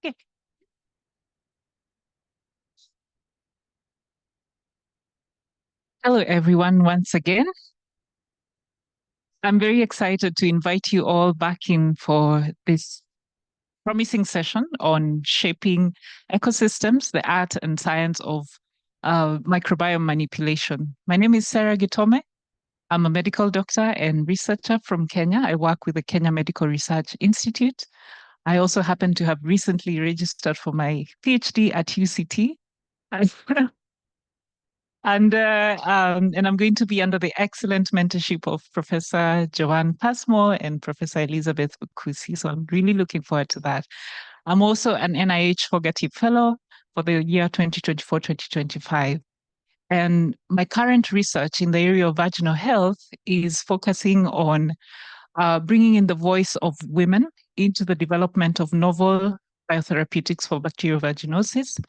Okay. Hello, everyone, once again. I'm very excited to invite you all back in for this promising session on shaping ecosystems, the art and science of microbiome manipulation. My name is Serah Gitome. I'm a medical doctor and researcher from Kenya. I work with the Kenya Medical Research Institute. I also happen to have recently registered for my PhD at UCT. And I'm going to be under the excellent mentorship of Professor Joanne Passmore and Professor Elizabeth Ukusi. So I'm really looking forward to that. I'm also an NIH Fogarty Fellow for the year 2024-2025. And my current research in the area of vaginal health is focusing on bringing in the voice of women into the development of novel biotherapeutics for bacterial vaginosis,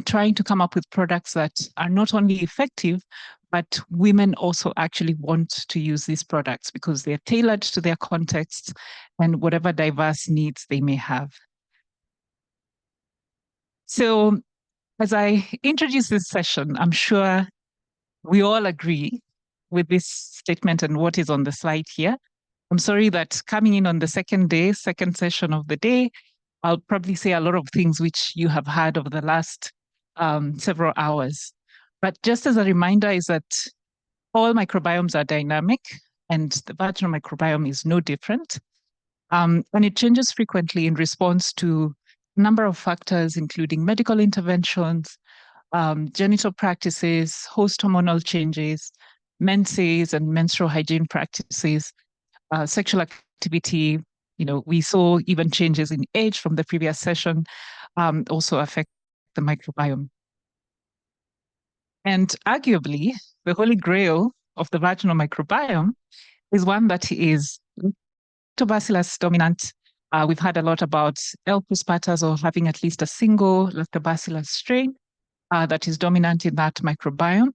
trying to come up with products that are not only effective, but women also actually want to use these products because they're tailored to their contexts and whatever diverse needs they may have. So as I introduce this session, I'm sure we all agree with this statement and what is on the slide here. I'm sorry that coming in on the second session of the day, I'll probably say a lot of things which you have heard over the last several hours. But just as a reminder is that all microbiomes are dynamic and the vaginal microbiome is no different. And it changes frequently in response to a number of factors, including medical interventions, genital practices, host hormonal changes, menses and menstrual hygiene practices, sexual activity. We saw even changes in age from the previous session also affect the microbiome. And arguably, the holy grail of the vaginal microbiome is one that is lactobacillus dominant. We've heard a lot about L. crispatus or having at least a single lactobacillus strain that is dominant in that microbiome.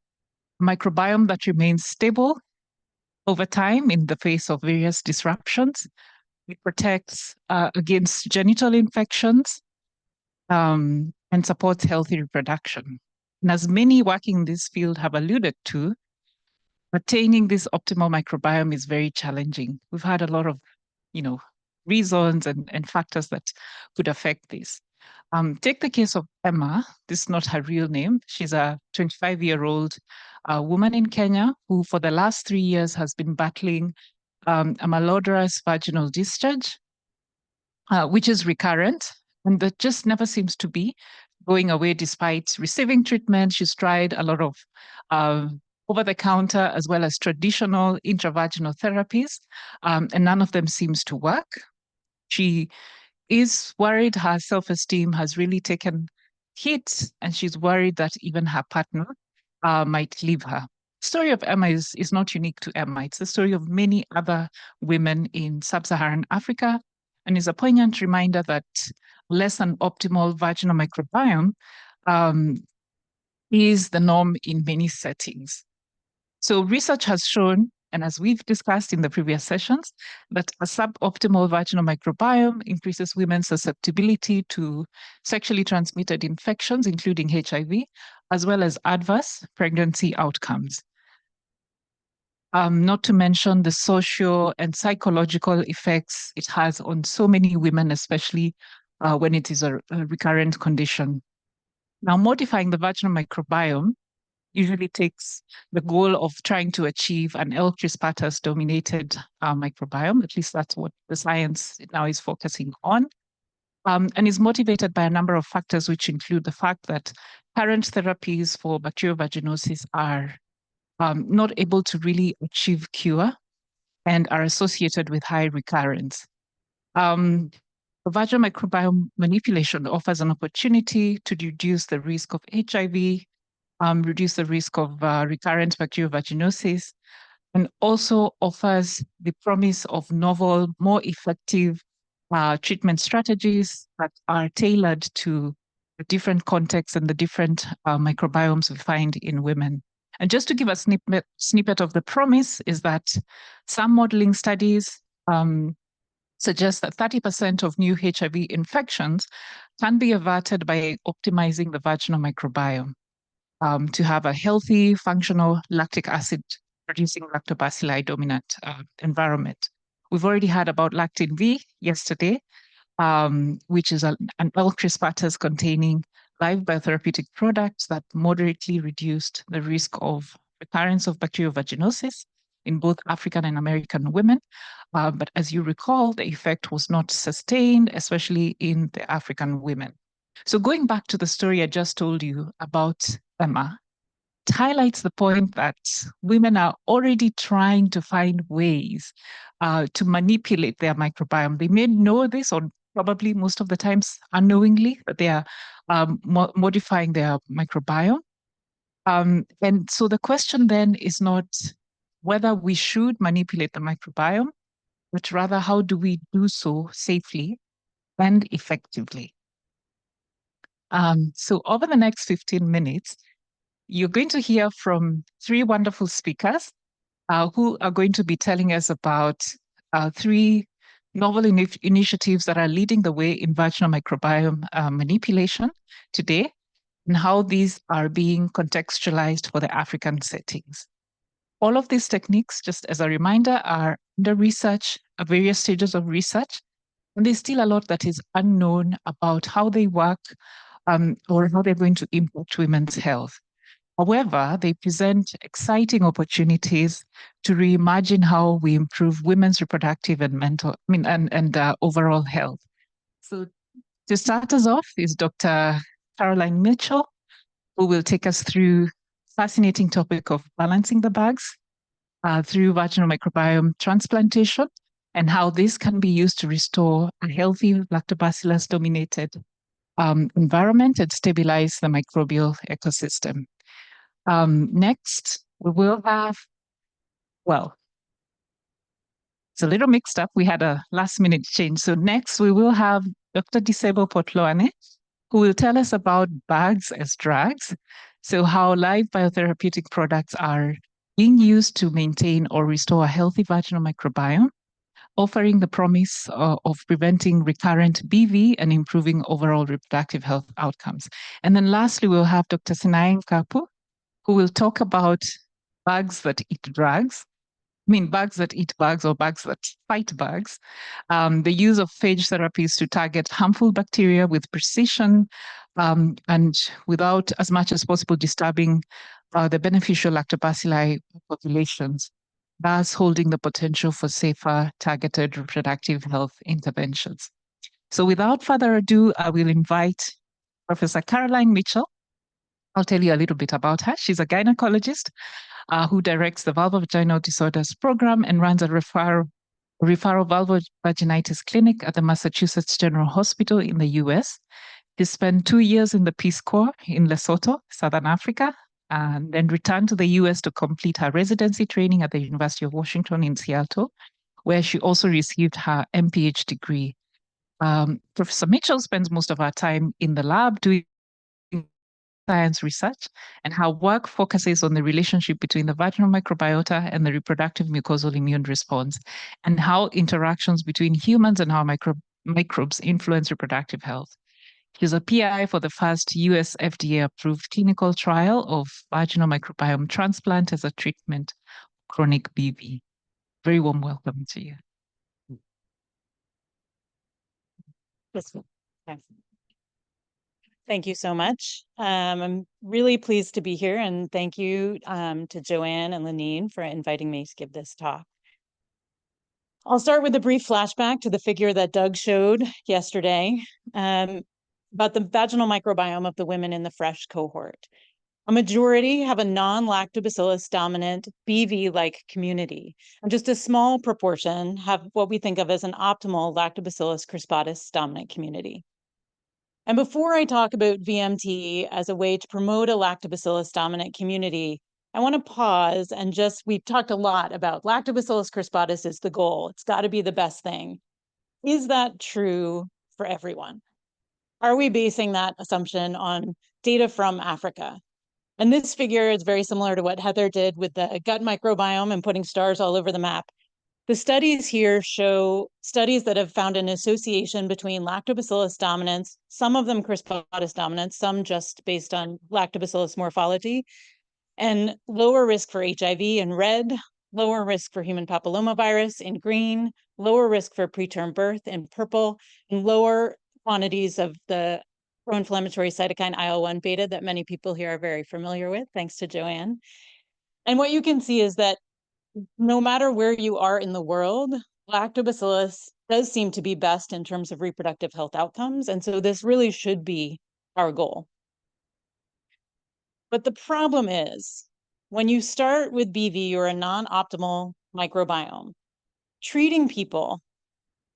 A microbiome that remains stable over time in the face of various disruptions. It protects against genital infections and supports healthy reproduction. And as many working in this field have alluded to, attaining this optimal microbiome is very challenging. We've had a lot of, reasons and factors that could affect this. Take the case of Emma. This is not her real name. She's a 25-year-old woman in Kenya who, for the last 3 years, has been battling a malodorous vaginal discharge, which is recurrent and that just never seems to be going away despite receiving treatment. She's tried a lot of over-the-counter as well as traditional intravaginal therapies, and none of them seems to work. She is worried her self-esteem has really taken hit, and she's worried that even her partner might leave her. The story of Emma is not unique to Emma. It's the story of many other women in sub-Saharan Africa, and is a poignant reminder that less than optimal vaginal microbiome is the norm in many settings. So research has shown, and as we've discussed in the previous sessions, that a suboptimal vaginal microbiome increases women's susceptibility to sexually transmitted infections, including HIV, as well as adverse pregnancy outcomes. Not to mention the social and psychological effects it has on so many women, especially when it is a recurrent condition. Now, modifying the vaginal microbiome usually takes the goal of trying to achieve an L. crispatus dominated microbiome. At least that's what the science now is focusing on, and is motivated by a number of factors, which include the fact that current therapies for bacterial vaginosis are not able to really achieve cure and are associated with high recurrence. Vaginal microbiome manipulation offers an opportunity to reduce the risk of HIV, reduce the risk of recurrent bacterial vaginosis, and also offers the promise of novel, more effective treatment strategies that are tailored to the different contexts and the different microbiomes we find in women. And just to give a snippet of the promise is that some modeling studies suggests that 30% of new HIV infections can be averted by optimizing the vaginal microbiome to have a healthy, functional lactic acid producing lactobacilli dominant environment. We've already heard about lactin V yesterday, which is an L crispatase containing live biotherapeutic products that moderately reduced the risk of recurrence of bacterial vaginosis in both African and American women. But as you recall, the effect was not sustained, especially in the African women. So going back to the story I just told you about Emma, it highlights the point that women are already trying to find ways to manipulate their microbiome. They may know this, or probably most of the times unknowingly, that they are modifying their microbiome. And so the question then is not whether we should manipulate the microbiome, but rather how do we do so safely and effectively. So over the next 15 minutes, you're going to hear from three wonderful speakers who are going to be telling us about three novel initiatives that are leading the way in vaginal microbiome manipulation today, and how these are being contextualized for the African settings. All of these techniques, just as a reminder, are under research, at various stages of research, and there's still a lot that is unknown about how they work or how they're going to impact women's health. However, they present exciting opportunities to reimagine how we improve women's reproductive and overall health. So to start us off is Dr. Caroline Mitchell, who will take us through fascinating topic of balancing the bags through vaginal microbiome transplantation and how this can be used to restore a healthy lactobacillus-dominated environment and stabilize the microbial ecosystem. Next, we will have, well, it's a little mixed up. We had a last minute change. So next we will have Dr. Disebo Potloane, who will tell us about bags as drugs. So how live biotherapeutic products are being used to maintain or restore a healthy vaginal microbiome, offering the promise of preventing recurrent BV and improving overall reproductive health outcomes. And then lastly, we'll have Dr. Sinaye Ngcapu, who will talk about bugs that eat drugs. Bugs that eat bugs or bugs that fight bugs. The use of phage therapies to target harmful bacteria with precision and without as much as possible disturbing the beneficial lactobacilli populations, thus holding the potential for safer targeted reproductive health interventions. So without further ado, I will invite Professor Caroline Mitchell. I'll tell you a little bit about her. She's a gynecologist who directs the Vulvovaginal Disorders Program and runs a referral vulvovaginitis clinic at the Massachusetts General Hospital in the US. She spent 2 years in the Peace Corps in Lesotho, Southern Africa, and then returned to the US to complete her residency training at the University of Washington in Seattle, where she also received her MPH degree. Professor Mitchell spends most of her time in the lab doing science research, and her work focuses on the relationship between the vaginal microbiota and the reproductive mucosal immune response, and how interactions between humans and our microbes influence reproductive health. She's a PI for the first US FDA-approved clinical trial of vaginal microbiome transplant as a treatment of chronic BV. Very warm welcome to you. Thank you so much. I'm really pleased to be here, and thank you to Joanne and Lenine for inviting me to give this talk. I'll start with a brief flashback to the figure that Doug showed yesterday about the vaginal microbiome of the women in the FRESH cohort. A majority have a non-lactobacillus dominant BV-like community, and just a small proportion have what we think of as an optimal lactobacillus crispatus dominant community. And before I talk about VMT as a way to promote a lactobacillus dominant community, I want to pause and we've talked a lot about lactobacillus crispatus is the goal. It's got to be the best thing. Is that true for everyone? Are we basing that assumption on data from Africa? And this figure is very similar to what Heather did with the gut microbiome and putting stars all over the map. The studies here show studies that have found an association between lactobacillus dominance, some of them crispatus dominance, some just based on lactobacillus morphology, and lower risk for HIV in red, lower risk for human papillomavirus in green, lower risk for preterm birth in purple, and lower quantities of the pro-inflammatory cytokine IL-1 beta that many people here are very familiar with, thanks to Joanne. And what you can see is that no matter where you are in the world, lactobacillus does seem to be best in terms of reproductive health outcomes. And so this really should be our goal. But the problem is, when you start with BV or a non-optimal microbiome, treating people,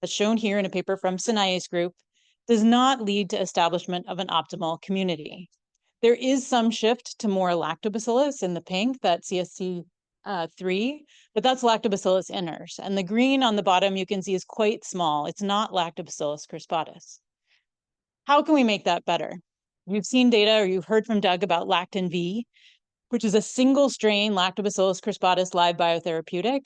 as shown here in a paper from Sinaye's group, does not lead to establishment of an optimal community. There is some shift to more lactobacillus in the pink, that CSC3, but that's lactobacillus inners. And the green on the bottom you can see is quite small. It's not lactobacillus crispatus. How can we make that better? You've seen data, or you've heard from Doug about lactin V, which is a single strain lactobacillus crispatus live biotherapeutic.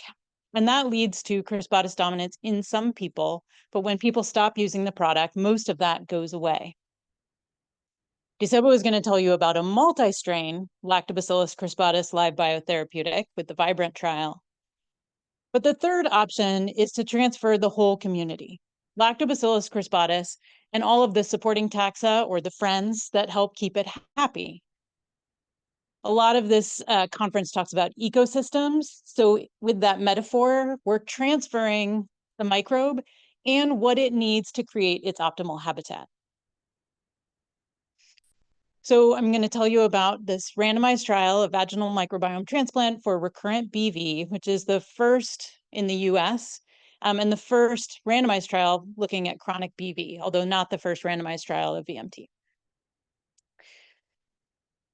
And that leads to crispatus dominance in some people, but when people stop using the product, most of that goes away. Disebo is going to tell you about a multi-strain lactobacillus crispatus live biotherapeutic with the Vibrant trial. But the third option is to transfer the whole community, lactobacillus crispatus and all of the supporting taxa or the friends that help keep it happy. A lot of this conference talks about ecosystems. So with that metaphor, we're transferring the microbe and what it needs to create its optimal habitat. So I'm going to tell you about this randomized trial of vaginal microbiome transplant for recurrent BV, which is the first in the US and the first randomized trial looking at chronic BV, although not the first randomized trial of VMT.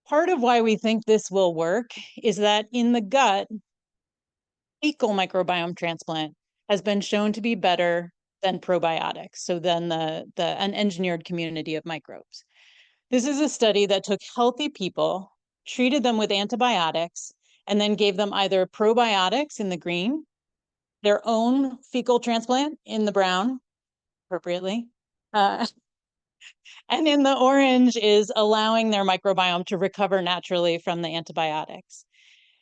Part of why we think this will work is that in the gut, fecal microbiome transplant has been shown to be better than probiotics, so than an unengineered community of microbes. This is a study that took healthy people, treated them with antibiotics, and then gave them either probiotics in the green, their own fecal transplant in the brown, appropriately, and in the orange is allowing their microbiome to recover naturally from the antibiotics.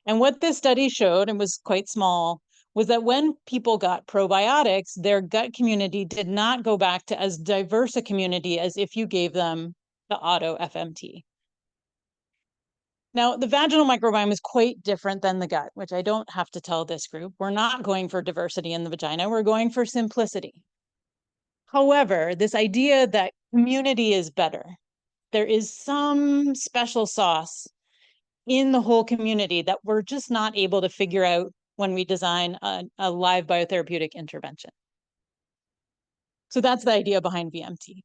And what this study showed, and was quite small, was that when people got probiotics, their gut community did not go back to as diverse a community as if you gave them the auto FMT. Now, the vaginal microbiome is quite different than the gut, which I don't have to tell this group. We're not going for diversity in the vagina, we're going for simplicity. However, this idea that community is better, there is some special sauce in the whole community that we're just not able to figure out when we design a live biotherapeutic intervention. So that's the idea behind VMT.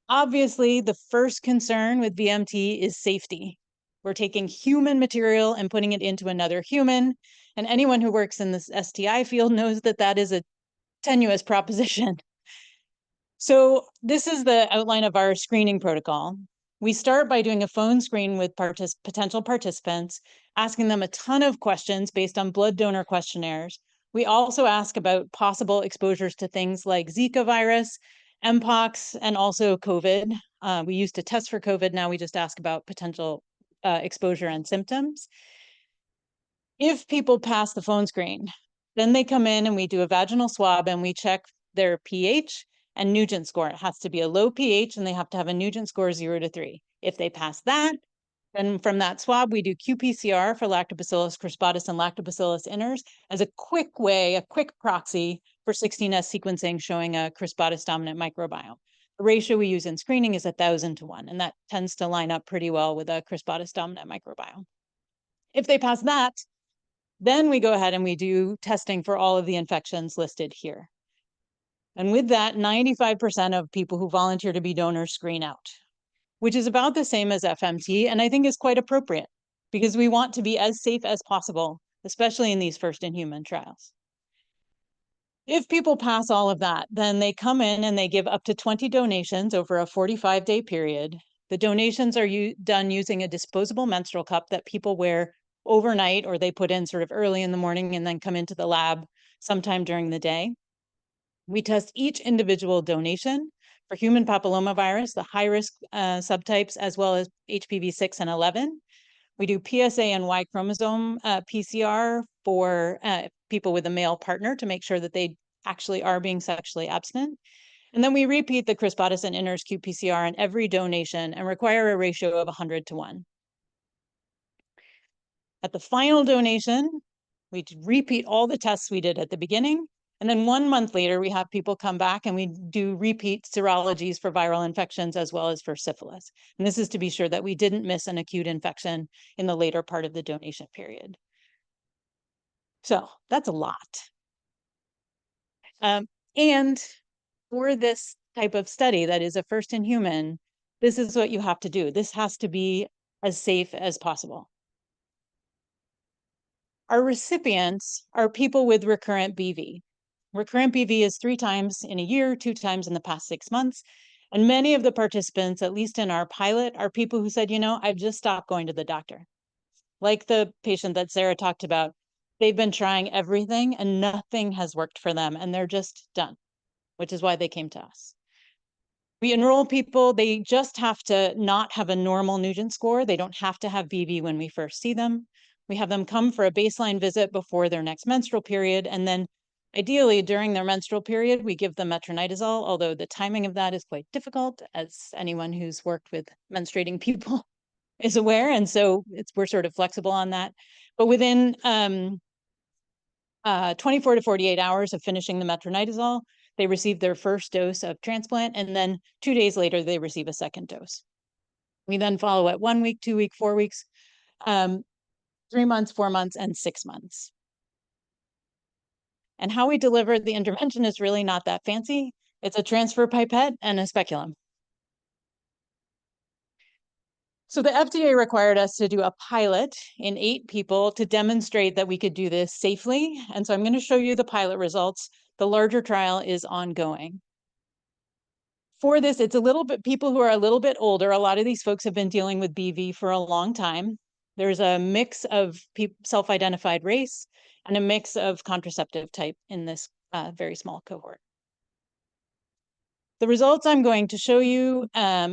Obviously, the first concern with VMT is safety. We're taking human material and putting it into another human. And anyone who works in this STI field knows that that is a tenuous proposition. So this is the outline of our screening protocol. We start by doing a phone screen with potential participants, asking them a ton of questions based on blood donor questionnaires. We also ask about possible exposures to things like Zika virus, Mpox, and also COVID. We used to test for COVID, now we just ask about potential exposure and symptoms. If people pass the phone screen, then they come in and we do a vaginal swab and we check their pH and Nugent score. It has to be a low pH and they have to have a Nugent score 0 to 3. If they pass that, then from that swab, we do qPCR for Lactobacillus crispatus and Lactobacillus inners as a quick way, a quick proxy for 16S sequencing showing a crispatus dominant microbiome. The ratio we use in screening is 1,000 to 1, and that tends to line up pretty well with a crispatus dominant microbiome. If they pass that, then we go ahead and we do testing for all of the infections listed here. And with that, 95% of people who volunteer to be donors screen out, which is about the same as FMT, and I think is quite appropriate because we want to be as safe as possible, especially in these first-in-human trials. If people pass all of that, then they come in and they give up to 20 donations over a 45-day period. The donations are done using a disposable menstrual cup that people wear overnight, or they put in sort of early in the morning and then come into the lab sometime during the day. We test each individual donation for human papillomavirus, the high-risk subtypes, as well as HPV 6 and 11. We do PSA and Y chromosome PCR for people with a male partner to make sure that they actually are being sexually abstinent. And then we repeat the Crispattis and Inner's qPCR on every donation and require a ratio of 100:1. At the final donation, we repeat all the tests we did at the beginning. And then 1 month later, we have people come back and we do repeat serologies for viral infections as well as for syphilis. And this is to be sure that we didn't miss an acute infection in the later part of the donation period. So that's a lot. And for this type of study that is a first in human, this is what you have to do. This has to be as safe as possible. Our recipients are people with recurrent BV. Recurrent BV is 3 times in a year, 2 times in the past 6 months. And many of the participants, at least in our pilot, are people who said, you know, I've just stopped going to the doctor. Like the patient that Serah talked about, they've been trying everything and nothing has worked for them and they're just done, which is why they came to us. We enroll people, they just have to not have a normal Nugent score. They don't have to have BV when we first see them. We have them come for a baseline visit before their next menstrual period. And then ideally during their menstrual period, we give them metronidazole, although the timing of that is quite difficult, as anyone who's worked with menstruating people is aware. And so we're sort of flexible on that. But within 24 to 48 hours of finishing the metronidazole, they receive their first dose of transplant, and then 2 days later, they receive a second dose. We then follow at 1 week, 2 week, 4 weeks, 3 months, 4 months, and 6 months. And how we deliver the intervention is really not that fancy. It's a transfer pipette and a speculum. So the FDA required us to do a pilot in 8 people to demonstrate that we could do this safely. And so I'm going to show you the pilot results. The larger trial is ongoing. For this, it's a little bit, people who are a little bit older, a lot of these folks have been dealing with BV for a long time. There's a mix of self-identified race and a mix of contraceptive type in this very small cohort. The results I'm going to show you,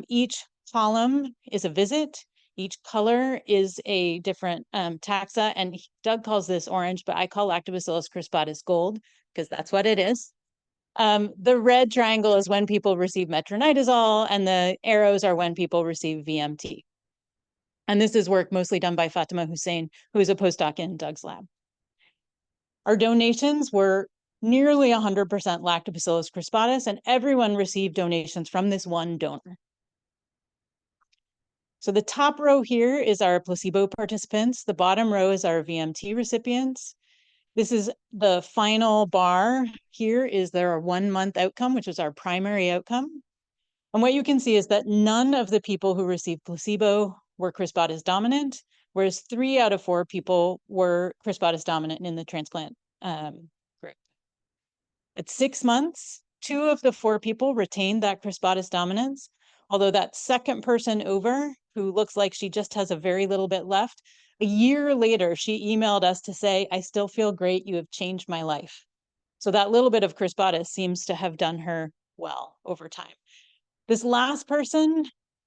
each column is a visit. Each color is a different taxa, and Doug calls this orange, but I call Lactobacillus crispatus gold because that's what it is. The red triangle is when people receive metronidazole, and the arrows are when people receive VMT. And this is work mostly done by Fatima Hussein, who is a postdoc in Doug's lab. Our donations were nearly 100% Lactobacillus crispatus, and everyone received donations from this one donor. So the top row here is our placebo participants. The bottom row is our VMT recipients. This is the final bar. Here is their 1 month outcome, which is our primary outcome. And what you can see is that none of the people who received placebo were Crispatus dominant, whereas 3 out of 4 people were Crispatus dominant in the transplant group. At 6 months, 2 of the 4 people retained that Crispatus dominance, although that second person over, who looks like she just has a very little bit left, a year later, she emailed us to say, I still feel great, you have changed my life. So that little bit of Crispatus seems to have done her well over time. This last person,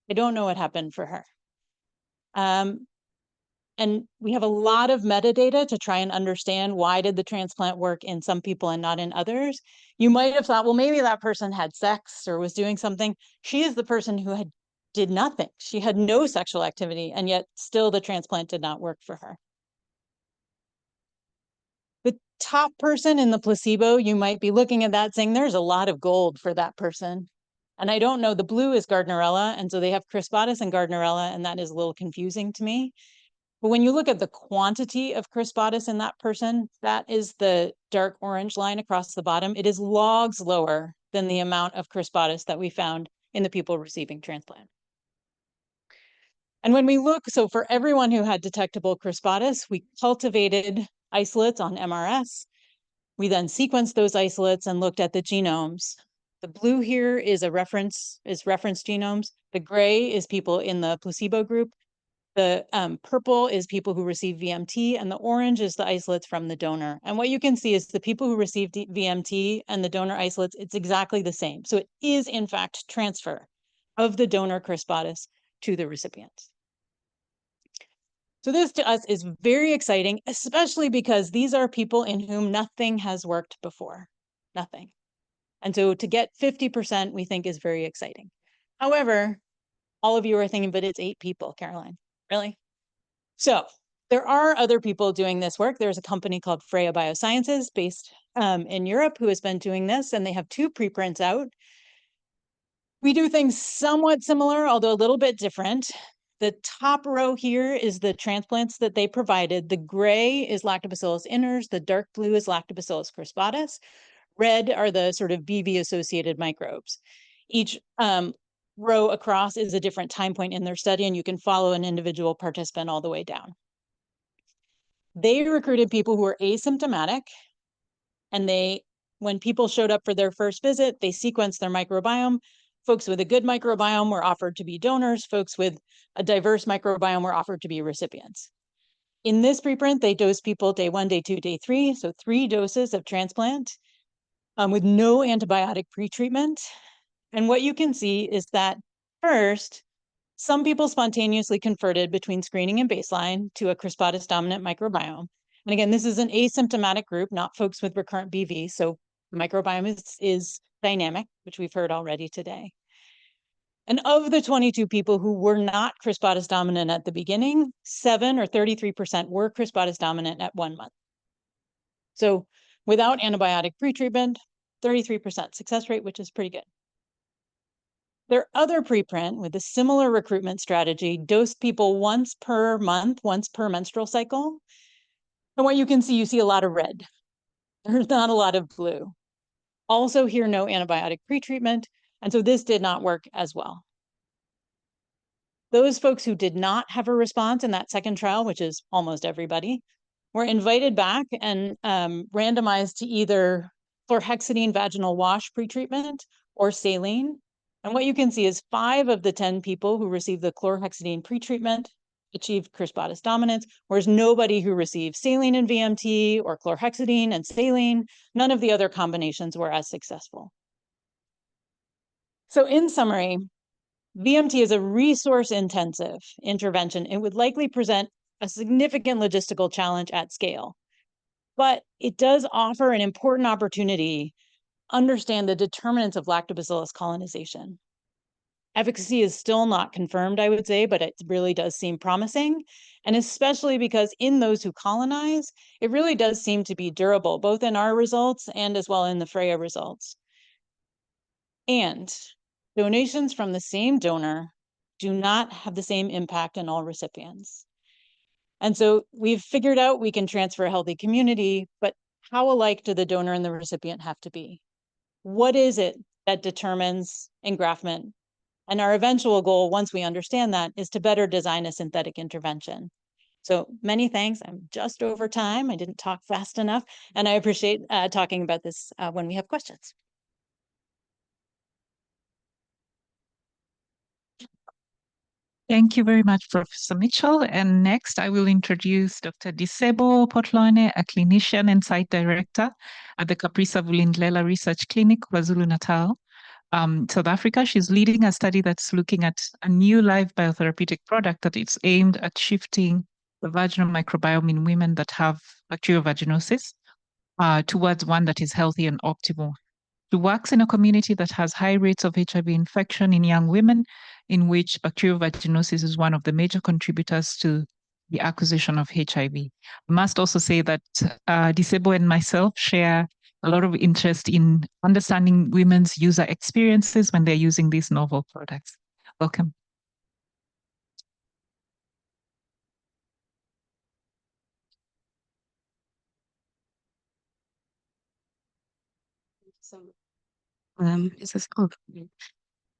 I don't know what happened for her. And we have a lot of metadata to try and understand why did the transplant work in some people and not in others. You might have thought, well, maybe that person had sex or was doing something. She is the person who did nothing. She had no sexual activity, and yet still the transplant did not work for her. The top person in the placebo, you might be looking at that saying, there's a lot of gold for that person. And I don't know, the blue is Gardnerella, and so they have Crispatus and Gardnerella, and that is a little confusing to me. But when you look at the quantity of Crispatus in that person, that is the dark orange line across the bottom. It is logs lower than the amount of Crispatus that we found in the people receiving transplant. And when we look, so for everyone who had detectable Crispatus, we cultivated isolates on MRS. We then sequenced those isolates and looked at the genomes. The blue here is reference genomes. The gray is people in the placebo group. The purple is people who receive VMT, and the orange is the isolates from the donor. And what you can see is the people who received VMT and the donor isolates, it's exactly the same. So it is, in fact, transfer of the donor crispatus to the recipient. So this to us is very exciting, especially because these are people in whom nothing has worked before, nothing. And so to get 50%, we think is very exciting. However, all of you are thinking, but it's 8 people, Caroline, really? So there are other people doing this work. There's a company called Freya Biosciences based in Europe who has been doing this, and they have 2 preprints out. We do things somewhat similar, although a little bit different. The top row here is the transplants that they provided. The gray is Lactobacillus inners. The dark blue is Lactobacillus crispatus. Red are the sort of BV-associated microbes. Each row across is a different time point in their study, and you can follow an individual participant all the way down. They recruited people who were asymptomatic, and when people showed up for their first visit, they sequenced their microbiome. Folks with a good microbiome were offered to be donors. Folks with a diverse microbiome were offered to be recipients. In this preprint, they dosed people day 1, day 2, day 3, so 3 doses of transplant with no antibiotic pretreatment. And what you can see is that first, some people spontaneously converted between screening and baseline to a crispatus dominant microbiome. And again, this is an asymptomatic group, not folks with recurrent BV. So the microbiome is dynamic, which we've heard already today. And of the 22 people who were not crispatus dominant at the beginning, 7 or 33% were crispatus dominant at 1 month. So without antibiotic pretreatment, 33% success rate, which is pretty good. Their other preprint with a similar recruitment strategy dosed people once per month, once per menstrual cycle. And what you can see, you see a lot of red. There's not a lot of blue. Also here, no antibiotic pretreatment. And so this did not work as well. Those folks who did not have a response in that second trial, which is almost everybody, were invited back and randomized to either chlorhexidine vaginal wash pretreatment or saline. And what you can see is 5 of the 10 people who received the chlorhexidine pretreatment achieved crispatus dominance, whereas nobody who received saline and VMT or chlorhexidine and saline, none of the other combinations were as successful. So in summary, VMT is a resource-intensive intervention. It would likely present a significant logistical challenge at scale, but it does offer an important opportunity to understand the determinants of lactobacillus colonization. Efficacy is still not confirmed, I would say, but it really does seem promising. And especially because in those who colonize, it really does seem to be durable, both in our results and as well in the Freya results. And donations from the same donor do not have the same impact in all recipients. And so we've figured out we can transfer a healthy community, but how alike do the donor and the recipient have to be? What is it that determines engraftment? And our eventual goal, once we understand that, is to better design a synthetic intervention. So many thanks. I'm just over time. I didn't talk fast enough, and I appreciate talking about this when we have questions. Thank you very much, Professor Mitchell. And next, I will introduce Dr. Disebo Potloane, a clinician and site director at the Kaprisa Vulindlela Research Clinic, KwaZulu-Natal, South Africa. She's leading a study that's looking at a new live biotherapeutic product that is aimed at shifting the vaginal microbiome in women that have bacterial vaginosis towards one that is healthy and optimal. She works in a community that has high rates of HIV infection in young women, in which bacterial vaginosis is one of the major contributors to the acquisition of HIV. I must also say that Disebo and myself share a lot of interest in understanding women's user experiences when they're using these novel products. Welcome.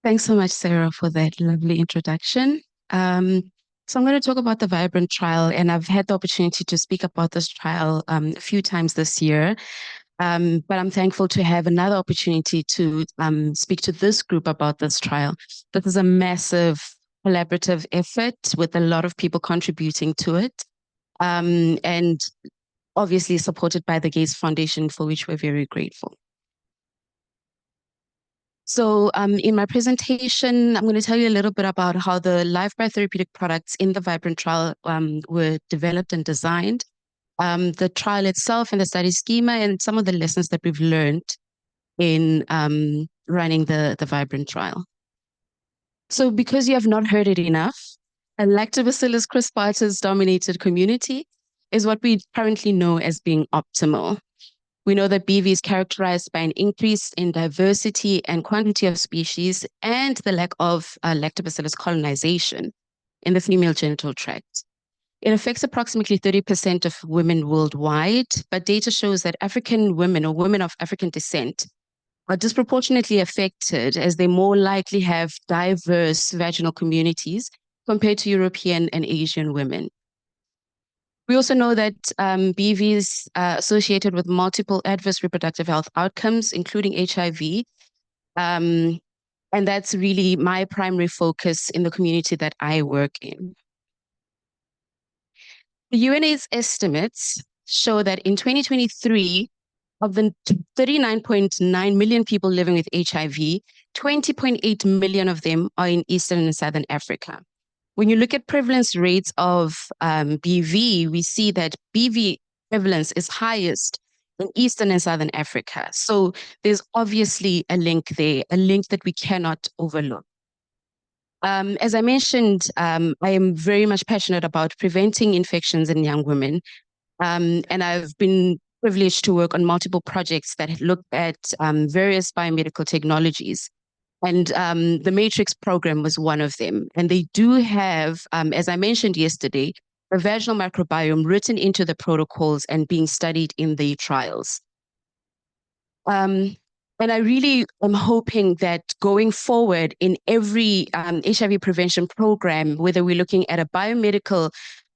Thanks so much, Serah, for that lovely introduction. So I'm going to talk about the Vibrant trial, and I've had the opportunity to speak about this trial a few times this year. But I'm thankful to have another opportunity to speak to this group about this trial. This is a massive collaborative effort with a lot of people contributing to it. And obviously supported by the Gates Foundation, for which we're very grateful. So in my presentation, I'm going to tell you a little bit about how the live biotherapeutic products in the Vibrant trial were developed and designed, the trial itself and the study schema, and some of the lessons that we've learned in running the Vibrant trial. So because you have not heard it enough, a Lactobacillus crispatus dominated community is what we currently know as being optimal. We know that BV is characterized by an increase in diversity and quantity of species and the lack of Lactobacillus colonization in the female genital tract. It affects approximately 30% of women worldwide, but data shows that African women or women of African descent are disproportionately affected as they more likely have diverse vaginal communities compared to European and Asian women. We also know that BV is associated with multiple adverse reproductive health outcomes, including HIV. And that's really my primary focus in the community that I work in. The UNAIDS estimates show that in 2023, of the 39.9 million people living with HIV, 20.8 million of them are in Eastern and Southern Africa. When you look at prevalence rates of BV, we see that BV prevalence is highest in Eastern and Southern Africa. So there's obviously a link there, a link that we cannot overlook. As I mentioned, I am very much passionate about preventing infections in young women. And I've been privileged to work on multiple projects that look at various biomedical technologies. And the Matrix program was one of them. And they do have, as I mentioned yesterday, the vaginal microbiome written into the protocols and being studied in the trials. And I really am hoping that going forward in every HIV prevention program, whether we're looking at a biomedical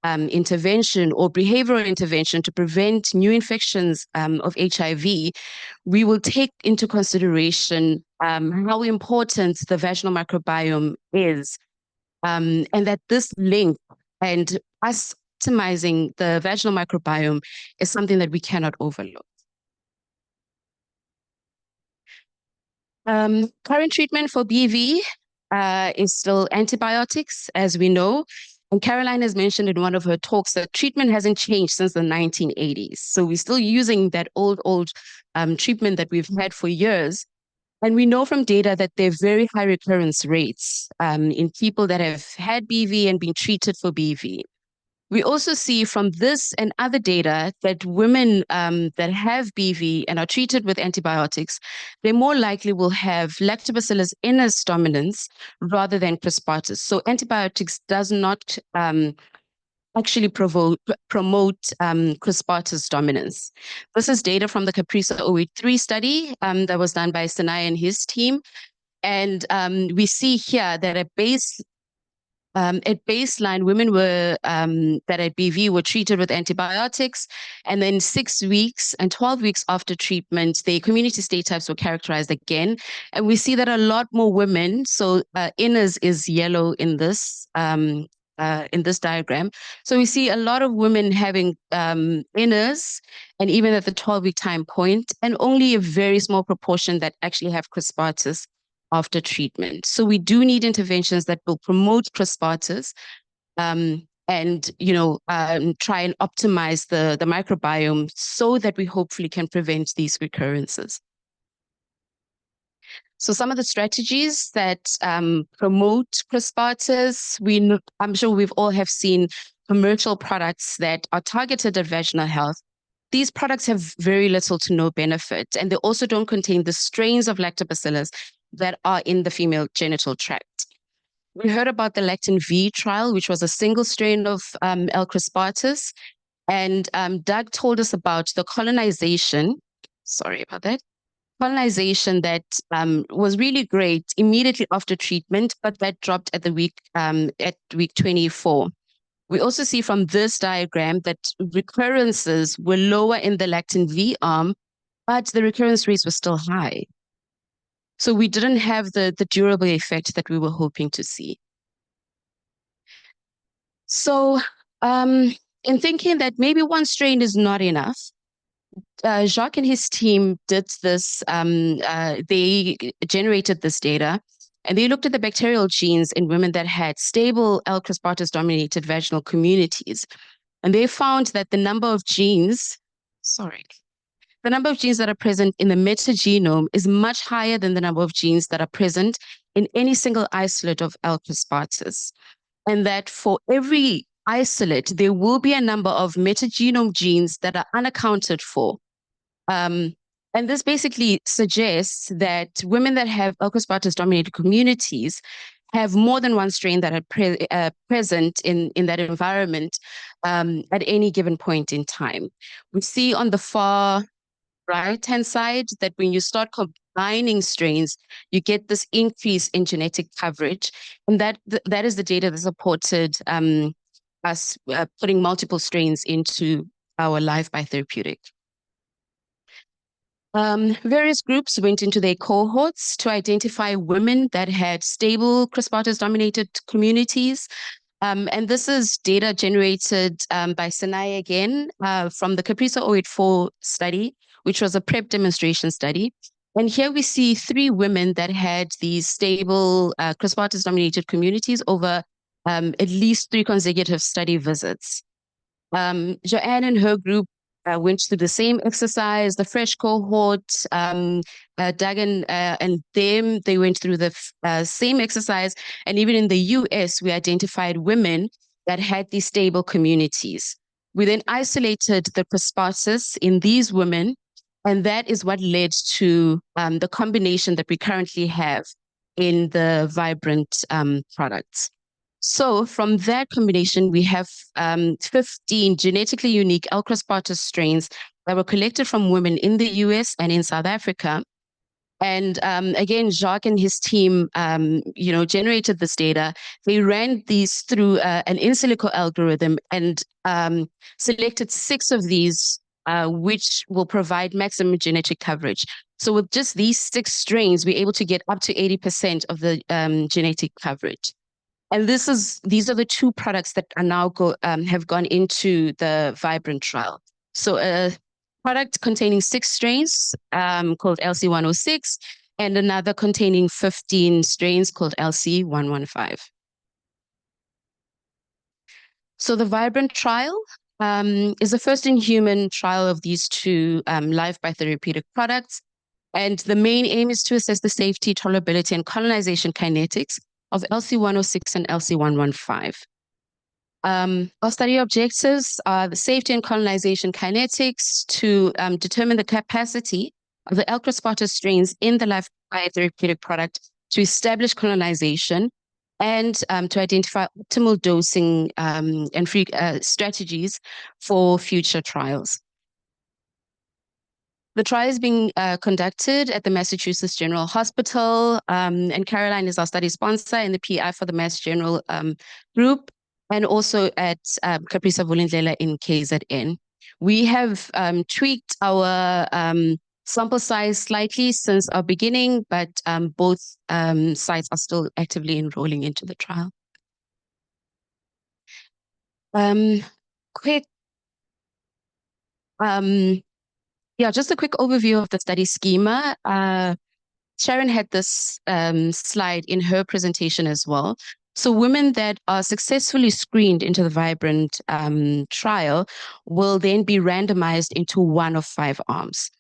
intervention or behavioral intervention to prevent new infections of HIV, we will take into consideration how important the vaginal microbiome is, and that this link and us optimizing the vaginal microbiome is something that we cannot overlook. Current treatment for BV is still antibiotics, as we know. And Caroline has mentioned in one of her talks that treatment hasn't changed since the 1980s. So we're still using that old treatment that we've had for years. And we know from data that there are very high recurrence rates in people that have had BV and been treated for BV. We also see from this and other data that women that have BV and are treated with antibiotics, they more likely will have Lactobacillus innes dominance rather than crispatus. So antibiotics does not actually promote crispatus dominance. This is data from the Caprisa 083 study that was done by Sinaye and his team. And we see here that at baseline, women were that had BV were treated with antibiotics, and then 6 weeks and 12 weeks after treatment, the community state types were characterized again. And we see that a lot more women, so innes is yellow in this diagram. So we see a lot of women having innes, and even at the 12-week time point, and only a very small proportion that actually have crispatus after treatment. So we do need interventions that will promote crispatus and try and optimize the microbiome so that we hopefully can prevent these recurrences. So some of the strategies that promote crispatus, I'm sure we've all have seen commercial products that are targeted at vaginal health. These products have very little to no benefit, and they also don't contain the strains of lactobacillus that are in the female genital tract. We heard about the Lactin V trial, which was a single strain of L. crispatus, and Doug told us about the colonization. Sorry about that. Colonization that was really great immediately after treatment, but that dropped at week 24. We also see from this diagram that recurrences were lower in the Lactin V arm, but the recurrence rates were still high. So we didn't have the durable effect that we were hoping to see. So in thinking that maybe one strain is not enough, Jacques and his team did this. They generated this data, and they looked at the bacterial genes in women that had stable L. crispata-dominated vaginal communities. And they found that the number of genes that are present in the metagenome is much higher than the number of genes that are present in any single isolate of L. crispatus. And that for every isolate, there will be a number of metagenome genes that are unaccounted for. And this basically suggests that women that have L. crispatus dominated communities have more than one strain that are present in that environment at any given point in time. We see on the far right-hand side that when you start combining strains, you get this increase in genetic coverage. And that is the data that supported us putting multiple strains into our live biotherapeutic. Various groups went into their cohorts to identify women that had stable crispata-dominated communities. And this is data generated by Sinaye again from the CAPRISA 084 study, which was a PrEP demonstration study. And here we see 3 women that had these stable crispata-dominated communities over at least 3 consecutive study visits. Joanne and her group went through the same exercise, the fresh cohort, Dagan and them, they went through the same exercise. And even in the US, we identified women that had these stable communities. We then isolated the crispatus in these women, and that is what led to the combination that we currently have in the Vibrant products. So from that combination, we have 15 genetically unique L. crispatus strains that were collected from women in the US and in South Africa. And again, Jacques and his team, generated this data. They ran these through an in silico algorithm and selected 6 of these, which will provide maximum genetic coverage. So with just these 6 strains, we're able to get up to 80% of the genetic coverage. And these are the 2 products that are now have gone into the Vibrant trial. So a product containing 6 strains called LC106 and another containing 15 strains called LC115. So the Vibrant trial is the first in human trial of these 2 live biotherapeutic products. And the main aim is to assess the safety, tolerability, and colonization kinetics of LC106 and LC115. Our study objectives are the safety and colonization kinetics to determine the capacity of the L. crispatus strains in the live biotherapeutic product to establish colonization and to identify optimal dosing and free strategies for future trials. The trial is being conducted at the Massachusetts General Hospital, and Caroline is our study sponsor and the PI for the Mass General group, and also at CAPRISA Vulindlela in KZN. We have tweaked our sample size slightly since our beginning, but both sites are still actively enrolling into the trial. Just a quick overview of the study schema. Sharon had this slide in her presentation as well. So women that are successfully screened into the Vibrant trial will then be randomized into one of 5 arms.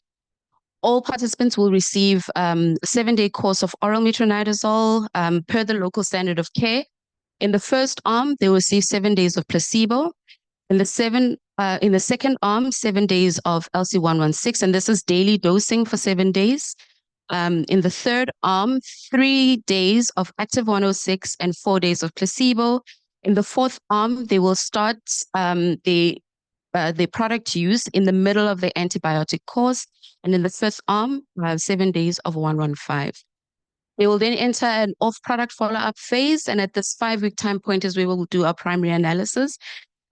All participants will receive a 7-day course of oral metronidazole per the local standard of care. In the first arm, they will receive 7 days of placebo. In the second arm, 7 days of LC116, and this is daily dosing for 7 days. In the third arm, 3 days of active 106 and 4 days of placebo. In the fourth arm, they will start the product use in the middle of the antibiotic course. And in the fifth arm, 7 days of 115. They will then enter an off-product follow-up phase. And at this 5-week time point is where we will do our primary analysis.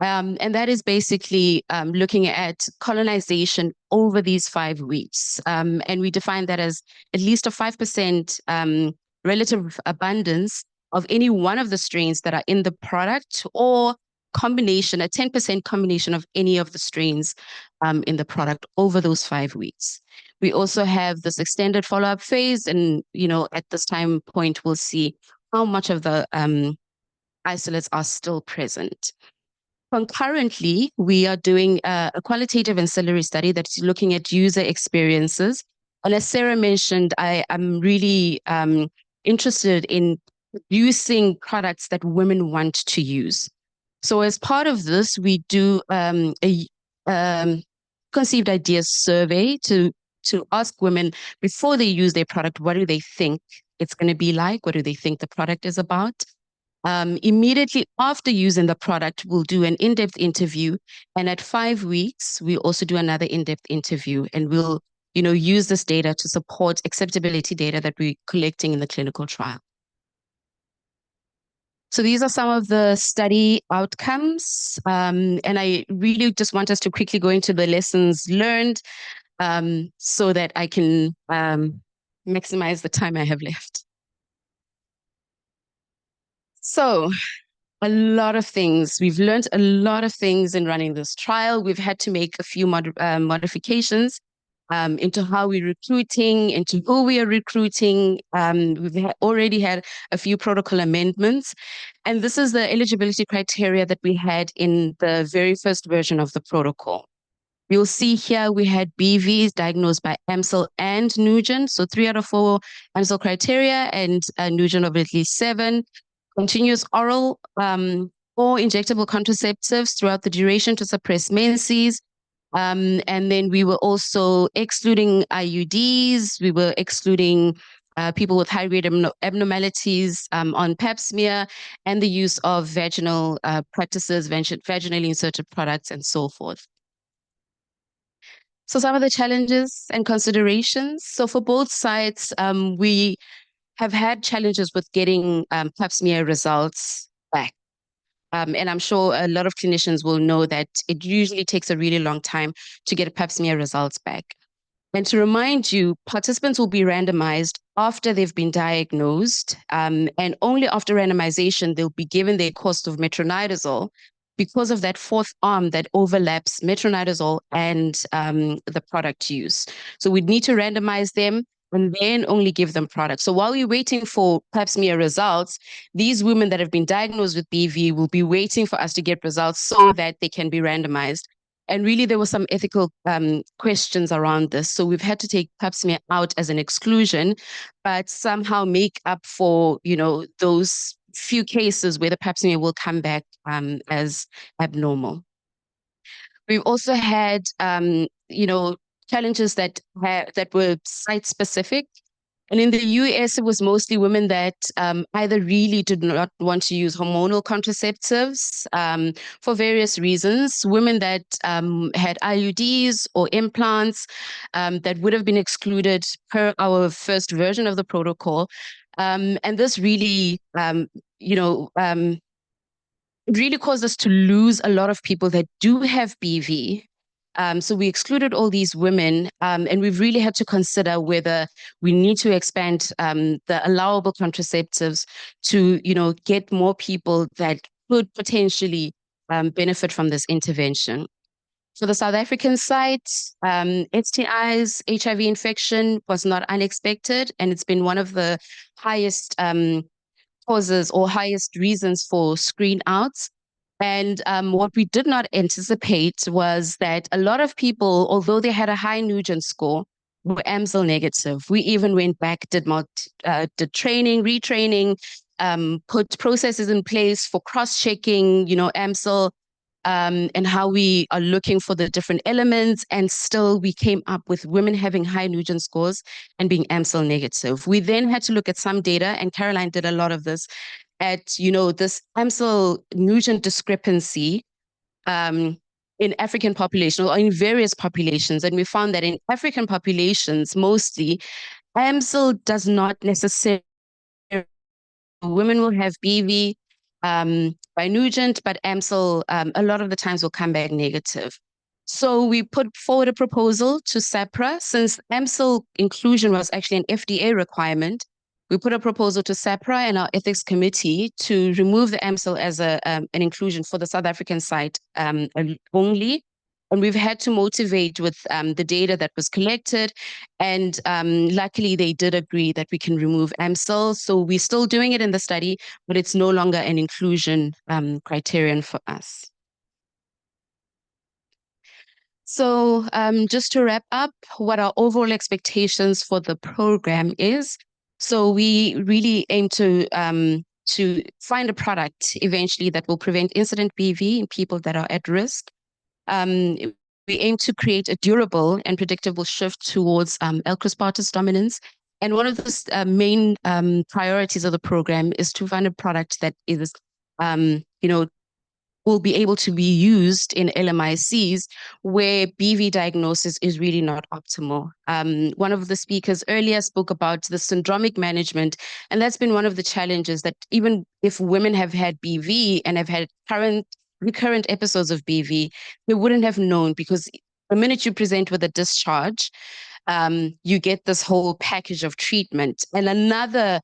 And that is basically looking at colonization over these 5 weeks. And we define that as at least a 5% relative abundance of any one of the strains that are in the product, or combination, a 10% combination of any of the strains in the product over those 5 weeks. We also have this extended follow-up phase, and at this time point, we'll see how much of the isolates are still present. Concurrently, we are doing a qualitative ancillary study that's looking at user experiences. And as Serah mentioned, I am really interested in producing products that women want to use. So as part of this, we do a conceived ideas survey to ask women before they use their product, what do they think it's going to be like? What do they think the product is about? Immediately after using the product, we'll do an in-depth interview. And at 5 weeks, we also do another in-depth interview, and we'll use this data to support acceptability data that we're collecting in the clinical trial. So these are some of the study outcomes. And I really just want us to quickly go into the lessons learned so that I can maximize the time I have left. So a lot of things. We've learned a lot of things in running this trial. We've had to make a few modifications into how we're recruiting, into who we are recruiting. We've already had a few protocol amendments. And this is the eligibility criteria that we had in the very first version of the protocol. You'll see here we had BVs diagnosed by AMSEL and Nugent. So 3 out of 4 AMSEL criteria and Nugent of at least 7. Continuous oral or injectable contraceptives throughout the duration to suppress menses. And then we were also excluding IUDs. We were excluding people with high-grade abnormalities on pap smear, and the use of vaginal practices, vaginally inserted products, and so forth. So some of the challenges and considerations. So for both sides, we have had challenges with getting pap smear results back. And I'm sure a lot of clinicians will know that it usually takes a really long time to get pap smear results back. And to remind you, participants will be randomized after they've been diagnosed, and only after randomization, they'll be given their course of metronidazole because of that fourth arm that overlaps metronidazole and the product use. So we'd need to randomize them and then only give them products. So while you're waiting for pap smear results, these women that have been diagnosed with BV will be waiting for us to get results so that they can be randomized. And really, there were some ethical questions around this. So we've had to take pap smear out as an exclusion, but somehow make up for, those few cases where the pap smear will come back as abnormal. We've also had, challenges that were site-specific. And in the US, it was mostly women that either really did not want to use hormonal contraceptives for various reasons, women that had IUDs or implants that would have been excluded per our first version of the protocol. And this really, really caused us to lose a lot of people that do have BV. So we excluded all these women, and we've really had to consider whether we need to expand the allowable contraceptives to, get more people that could potentially benefit from this intervention. For the South African side, STIs, HIV infection was not unexpected, and it's been one of the highest causes or highest reasons for screen outs. And what we did not anticipate was that a lot of people, although they had a high Nugent score, were AMSEL negative. We even went back, did training, retraining, put processes in place for cross-checking, AMSEL, and how we are looking for the different elements. And still, we came up with women having high Nugent scores and being AMSEL negative. We then had to look at some data, and Caroline did a lot of this, at, this AMSEL Nugent discrepancy in African populations or in various populations. And we found that in African populations, mostly, AMSEL does not necessarily, women will have BV by Nugent, but AMSEL a lot of the times will come back negative. So we put forward a proposal to SAPRA, since AMSEL inclusion was actually an FDA requirement. we put a proposal to SAPRA and our ethics committee to remove the AMSEL as an inclusion for the South African site only. And we've had to motivate with the data that was collected. And luckily, they did agree that we can remove AMSEL. So we're still doing it in the study, but it's no longer an inclusion criterion for us. So just to wrap up, what our overall expectations for the program is. So we really aim to find a product eventually that will prevent incident BV in people that are at risk. We aim to create a durable and predictable shift towards L-crispatase dominance. And one of the main priorities of the program is to find a product that is, will be able to be used in LMICs where BV diagnosis is really not optimal. One of the speakers earlier spoke about the syndromic management, and that's been one of the challenges, that even if women have had BV and have had recurrent episodes of BV, they wouldn't have known, because the minute you present with a discharge, you get this whole package of treatment. And another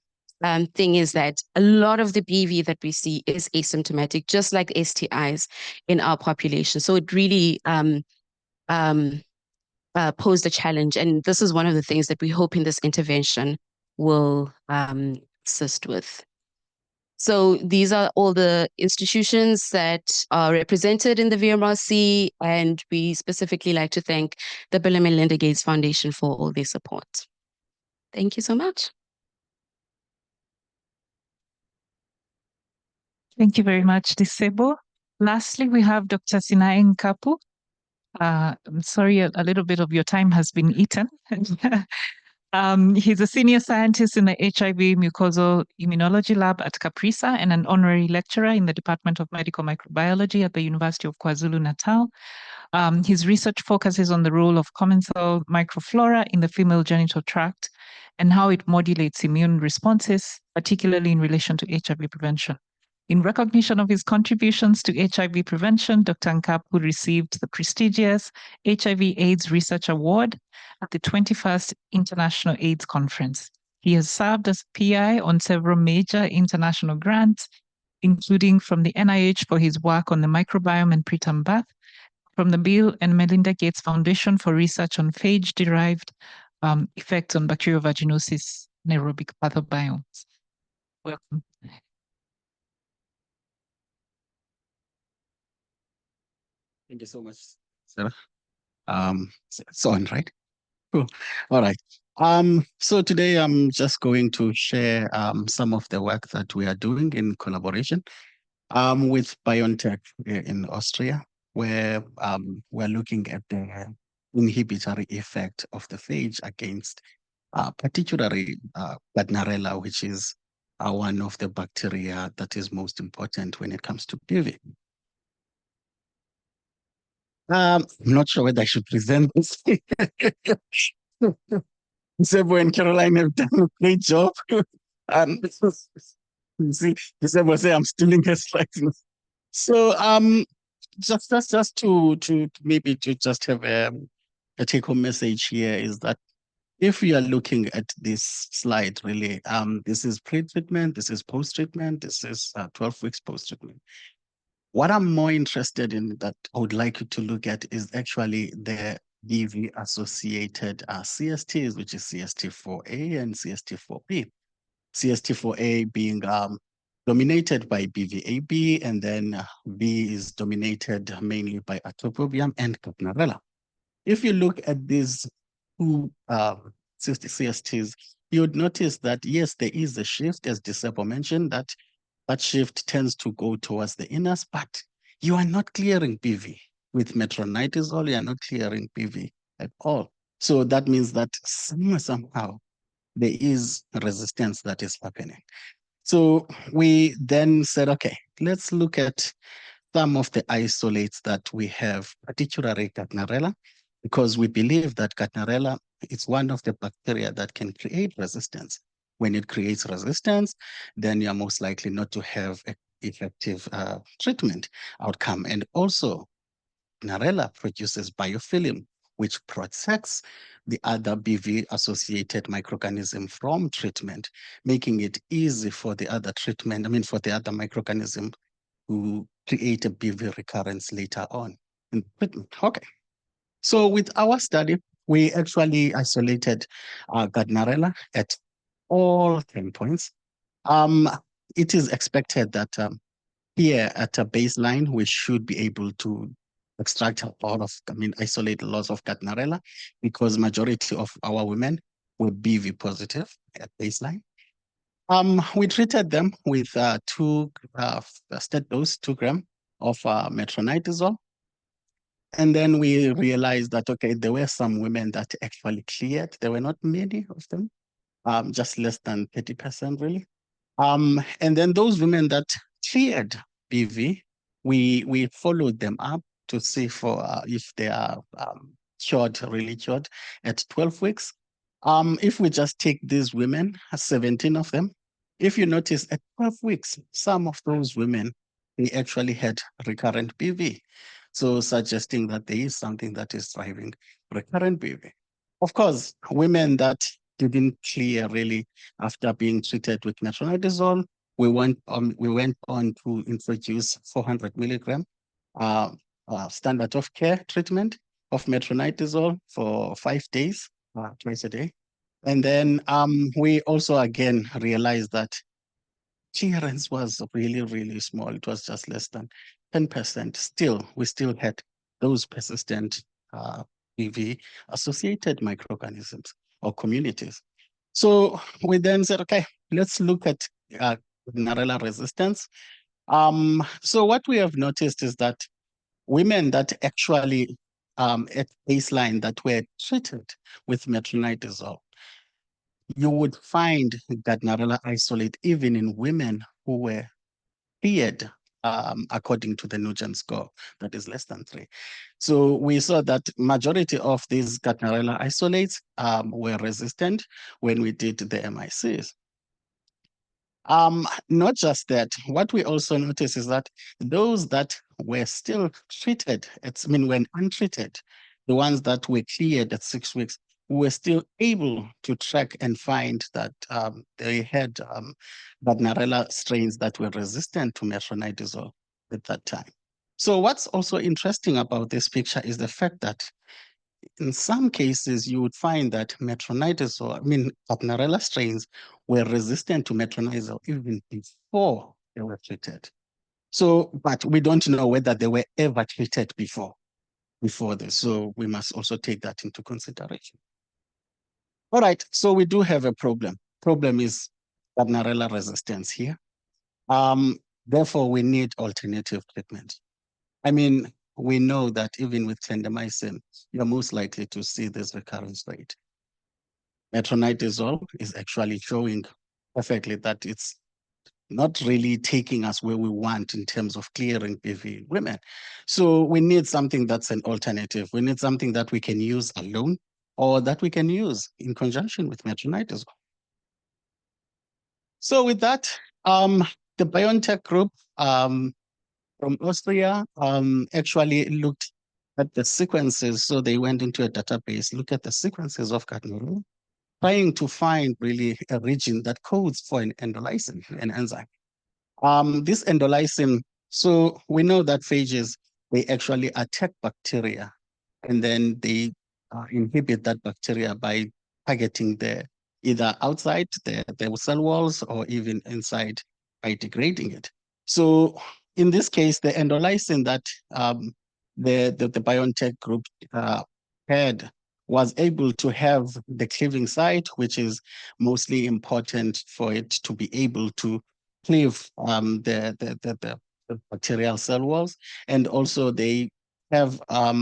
thing is that a lot of the BV that we see is asymptomatic, just like STIs in our population. So it really posed a challenge. And this is one of the things that we hope in this intervention will assist with. So these are all the institutions that are represented in the VMRC, and we specifically like to thank the Bill and Melinda Gates Foundation for all their support. Thank you so much. Thank you very much, Disebo. Lastly, we have Dr. Sinaye Ngcapu. I'm sorry, a little bit of your time has been eaten. He's a senior scientist in the HIV mucosal immunology lab at CAPRISA and an honorary lecturer in the Department of Medical Microbiology at the University of KwaZulu-Natal. His research focuses on the role of commensal microflora in the female genital tract and how it modulates immune responses, particularly in relation to HIV prevention. In recognition of his contributions to HIV prevention, Dr. Ngcapu received the prestigious HIV/AIDS Research Award at the 21st International AIDS Conference. He has served as PI on several major international grants, including from the NIH for his work on the microbiome and preterm birth, from the Bill and Melinda Gates Foundation for research on phage-derived effects on bacteriovaginosis anaerobic pathobiomes. Welcome. Thank you so much, Serah. It's on, right? Cool. All right. So today I'm just going to share some of the work that we are doing in collaboration with BioNTech in Austria, where we're looking at the inhibitory effect of the phage against particularly Gardnerella, which is one of the bacteria that is most important when it comes to PV. I'm not sure whether I should present this. Disebo and Caroline have done a great job. You see, Disebo say I'm stealing her slides. So just to maybe to just have a take-home message here is that if you are looking at this slide, really, this is pre-treatment, this is post-treatment, this is 12 weeks post-treatment. What I'm more interested in that I would like you to look at is actually the BV-associated CSTs, which is CST4A and CST4B. CST4A being dominated by BVAB, and then B is dominated mainly by Atopobium and Gardnerella. If you look at these two CSTs, you would notice that, yes, there is a shift, as Disebo mentioned, that shift tends to go towards the inners, but you are not clearing PV. With metronidazole, you are not clearing PV at all. So that means that somehow there is resistance that is happening. So we then said, okay, let's look at some of the isolates that we have, particularly Gardnerella, because we believe that Gardnerella is one of the bacteria that can create resistance. When it creates resistance, then you're most likely not to have an effective treatment outcome. And also, Gardnerella produces biofilm, which protects the other BV-associated microorganism from treatment, making it easy for the other for the other microorganism to create a BV recurrence later on in treatment. Okay. So with our study, we actually isolated Gardnerella at all 10 points. It is expected that here at a baseline, we should be able to extract a lot of, isolate lots of Gardnerella because majority of our women were BV positive at baseline. We treated them with stat dose 2 grams of metronidazole. And then we realized that, okay, there were some women that actually cleared. There were not many of them, just less than 30% really. And then those women that cleared BV, we followed them up to see for if they are really cured at 12 weeks. If we just take these women, 17 of them, if you notice at 12 weeks, some of those women, they actually had recurrent BV. So suggesting that there is something that is driving recurrent BV. Of course, women that didn't clear really after being treated with metronidazole, we went on to introduce 400 milligram standard of care treatment of metronidazole for 5 days, twice a day. And then we also again realized that clearance was really, really small. It was just less than 10%. Still, we still had those persistent BV-associated microorganisms or communities. So we then said, okay, let's look at Gardnerella resistance. So what we have noticed is that women that actually at baseline that were treated with metronidazole, you would find Gardnerella isolate even in women who were cleared according to the Nugent score, that is less than 3. So we saw that majority of these Gardnerella isolates were resistant when we did the MICs. Not just that, what we also noticed is that those that were still treated, when untreated, the ones that were cleared at 6 weeks, we were still able to track and find that they had Gardnerella strains that were resistant to metronidazole at that time. So what's also interesting about this picture is the fact that in some cases, you would find that Gardnerella strains were resistant to metronidazole even before they were treated. So, but we don't know whether they were ever treated before this. So we must also take that into consideration. All right, so we do have a problem. Problem is Gardnerella resistance here. Therefore, we need alternative treatment. We know that even with clindamycin, you're most likely to see this recurrence rate. Metronidazole is actually showing perfectly that it's not really taking us where we want in terms of clearing BV women. So we need something that's an alternative. We need something that we can use alone or that we can use in conjunction with metronidazole. So with that, the BioNTech group from Austria actually looked at the sequences. So they went into a database, look at the sequences of Gardnerella, trying to find really a region that codes for an endolysin, an enzyme. This endolysin, so we know that phages, they actually attack bacteria and then they inhibit that bacteria by targeting either outside the cell walls or even inside by degrading it. So in this case, the endolysin that the BioNTech group had was able to have the cleaving site, which is mostly important for it to be able to cleave the bacterial cell walls. And also they have a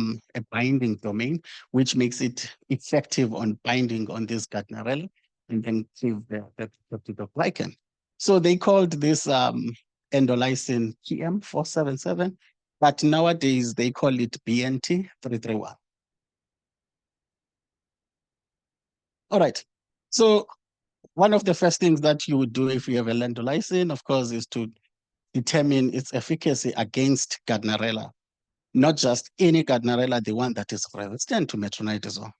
binding domain, which makes it effective on binding on this Gardnerella and then cleave the peptidoglycan. So they called this endolysin TM477, but nowadays they call it BNT331. All right, so one of the first things that you would do if you have a endolysin, of course, is to determine its efficacy against Gardnerella. not just any Gardnerella, the one that is resistant to metronidazole.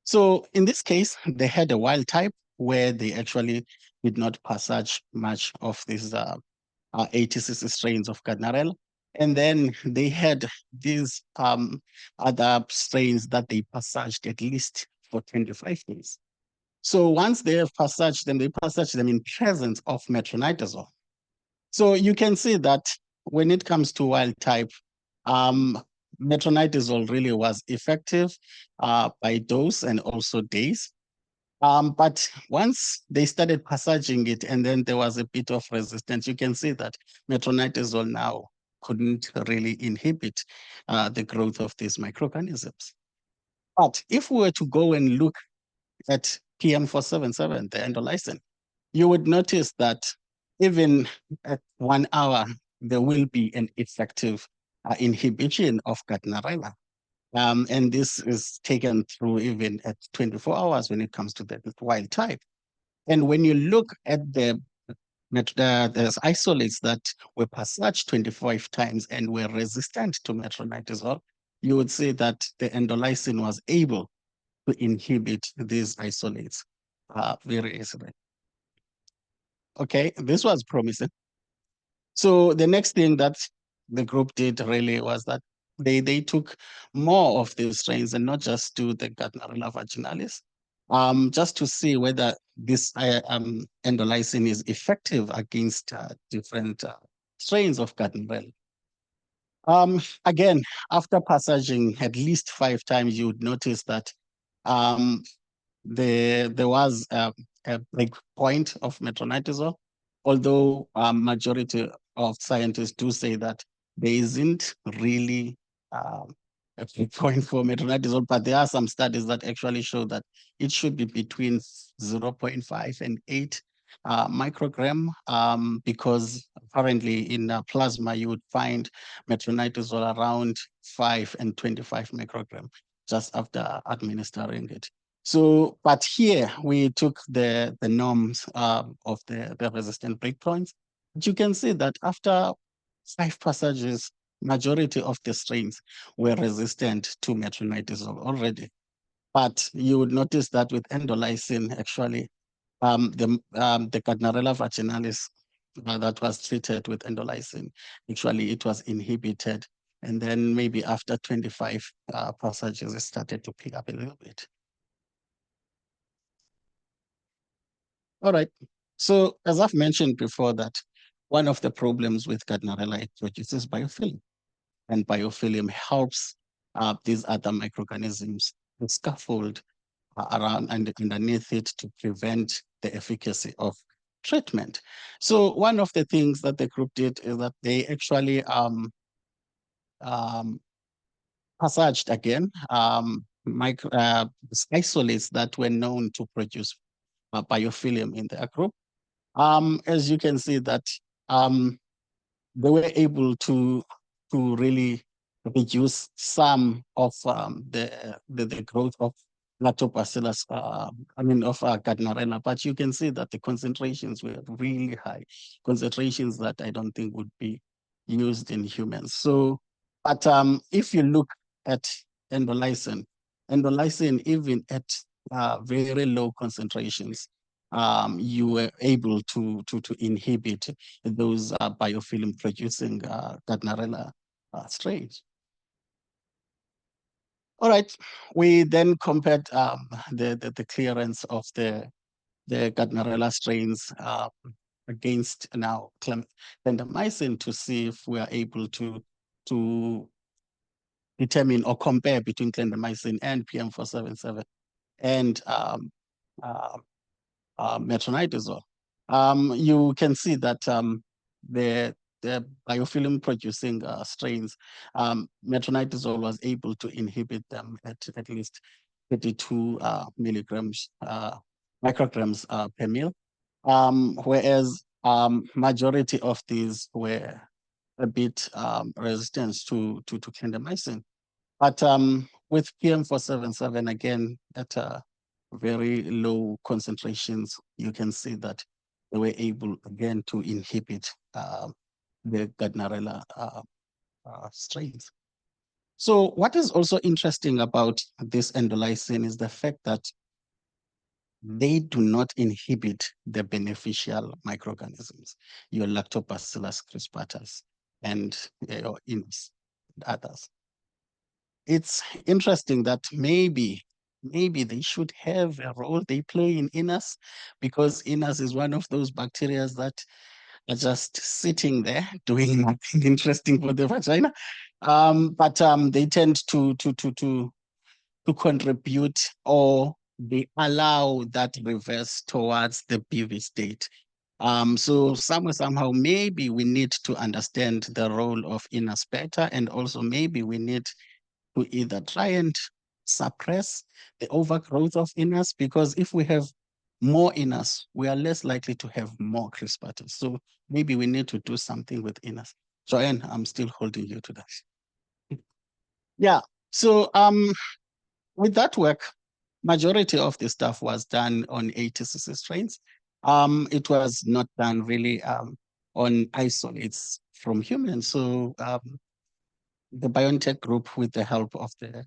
So in this case, they had a wild type where they actually did not passage much of these 86 strains of Gardnerella. And then they had these other strains that they passaged at least for 25 days. So once they have passaged them, they passage them in presence of metronidazole. So you can see that when it comes to wild type, metronidazole really was effective by dose and also days. But once they started passaging it and then there was a bit of resistance, you can see that metronidazole now couldn't really inhibit the growth of these microorganisms. But if we were to go and look at PM477, the endolysin, you would notice that even at 1 hour, there will be an effective inhibition of Gardnerella. And this is taken through even at 24 hours when it comes to the wild type. And when you look at the isolates that were passaged 25 times and were resistant to metronidazole, you would see that the endolysin was able to inhibit these isolates very easily. Okay, this was promising. So the next thing that the group did really was that they took more of these strains and not just do the Gardnerella vaginalis, just to see whether this endolysin is effective against different strains of Gardnerella. Again, after passaging at least 5 times, you would notice that there was a break point of metronidazole, although majority of scientists do say that there isn't really a break point for metronidazole, but there are some studies that actually show that it should be between 0.5 and 8 microgram, because apparently in plasma you would find metronidazole around 5 and 25 microgram just after administering it. So, but here we took the norms of the resistant breakpoints. You can see that after 5 passages, majority of the strains were resistant to metronidazole already. But you would notice that with endolysin, actually, the Gardnerella vaginalis that was treated with endolysin, actually it was inhibited. And then maybe after 25 passages, it started to pick up a little bit. All right. So as I've mentioned before that one of the problems with Gardnerella, it produces biofilm. And biofilm helps these other microorganisms to scaffold around and underneath it to prevent the efficacy of treatment. So one of the things that the group did is that they actually passaged again isolates that were known to produce biofilm in their group. As you can see that they were able to really reduce some of the growth of lactobacillus, of Gardnerella, but you can see that the concentrations were really high, concentrations that I don't think would be used in humans. So, but if you look at endolysin even at very low concentrations, you were able to inhibit those biofilm producing Gardnerella strains. All right, we then compared the clearance of the Gardnerella strains against now clindamycin to see if we are able to determine or compare between clindamycin and PM477 and metronidazole. You can see that the biofilm producing strains, metronidazole was able to inhibit them at least 32 micrograms per mil, whereas majority of these were a bit resistant to clindamycin. But with PM477, again, at very low concentrations, you can see that they were able again to inhibit the Gardnerella strains. So what is also interesting about this endolysin is the fact that they do not inhibit the beneficial microorganisms, your lactobacillus crispatus and your INS and others. It's interesting that maybe they should have a role they play in INAS, because INAS is one of those bacteria that are just sitting there doing nothing interesting for the vagina. But they tend to contribute, or they allow that reverse towards the BV state. So somehow, maybe we need to understand the role of INAS better, and also maybe we need to either try and suppress the overgrowth of INAS, because if we have more INAS, we are less likely to have more crispatus. So maybe we need to do something with INAS. Joanne, I'm still holding you to that. Yeah, so with that work, majority of the stuff was done on ATCC strains. It was not done really on isolates from humans. So the BioNTech group, with the help of the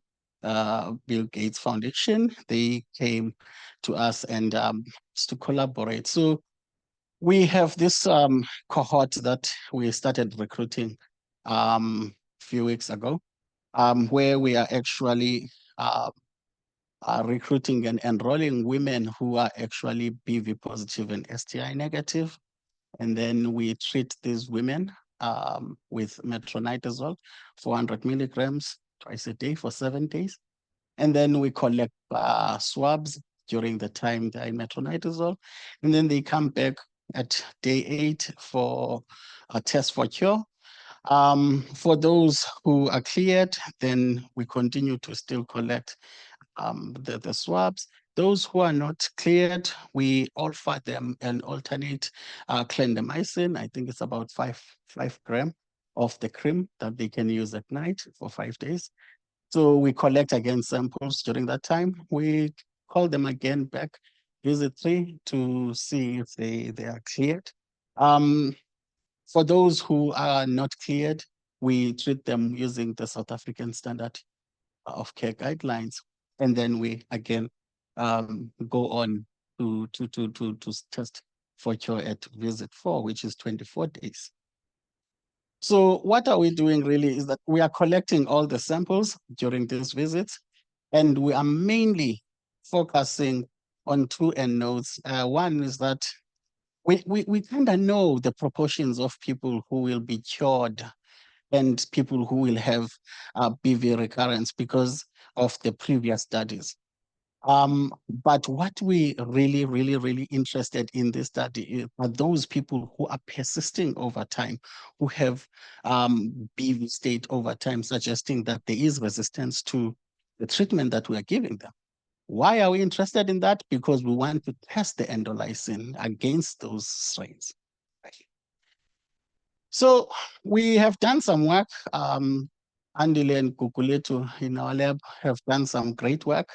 Bill Gates Foundation, they came to us and to collaborate. So we have this cohort that we started recruiting a few weeks ago, where we are actually recruiting and enrolling women who are actually BV positive and STI negative. And then we treat these women with metronidazole, 400 milligrams twice a day for 7 days. And then we collect swabs during the time they're in metronidazole. And then they come back at day 8 for a test for cure. For those who are cleared, then we continue to still collect the swabs. Those who are not cleared, we offer them an alternate clindamycin. I think it's about 5 grams of the cream that they can use at night for 5 days. So we collect again samples during that time. We call them again back, visit 3, to see if they are cleared. For those who are not cleared, we treat them using the South African standard of care guidelines. And then we again go on to test for cure at visit 4, which is 24 days. So what are we doing really is that we are collecting all the samples during these visits, and we are mainly focusing on 2 end nodes. One is that we kind of know the proportions of people who will be cured and people who will have BV recurrence because of the previous studies. But what we really interested in this study are those people who are persisting over time, who have BV state over time, suggesting that there is resistance to the treatment that we are giving them. Why are we interested in that? Because we want to test the endolysin against those strains. So we have done some work. Andile and Kukuletu in our lab have done some great work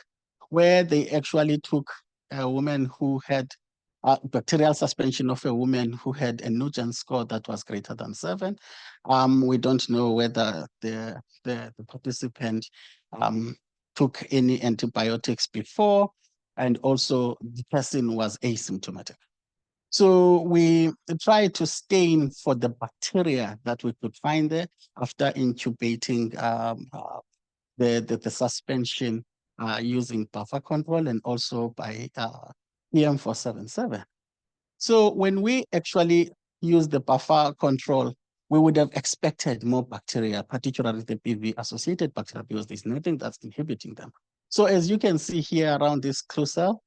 where they actually took a woman who had bacterial suspension of a woman who had a Nugent score that was greater than 7. We don't know whether the participant took any antibiotics before, and also the person was asymptomatic. So we tried to stain for the bacteria that we could find there after incubating the suspension using buffer control and also by PM477. So when we actually use the buffer control, we would have expected more bacteria, particularly the PV-associated bacteria, because there's nothing that's inhibiting them. So as you can see here around this clue cell,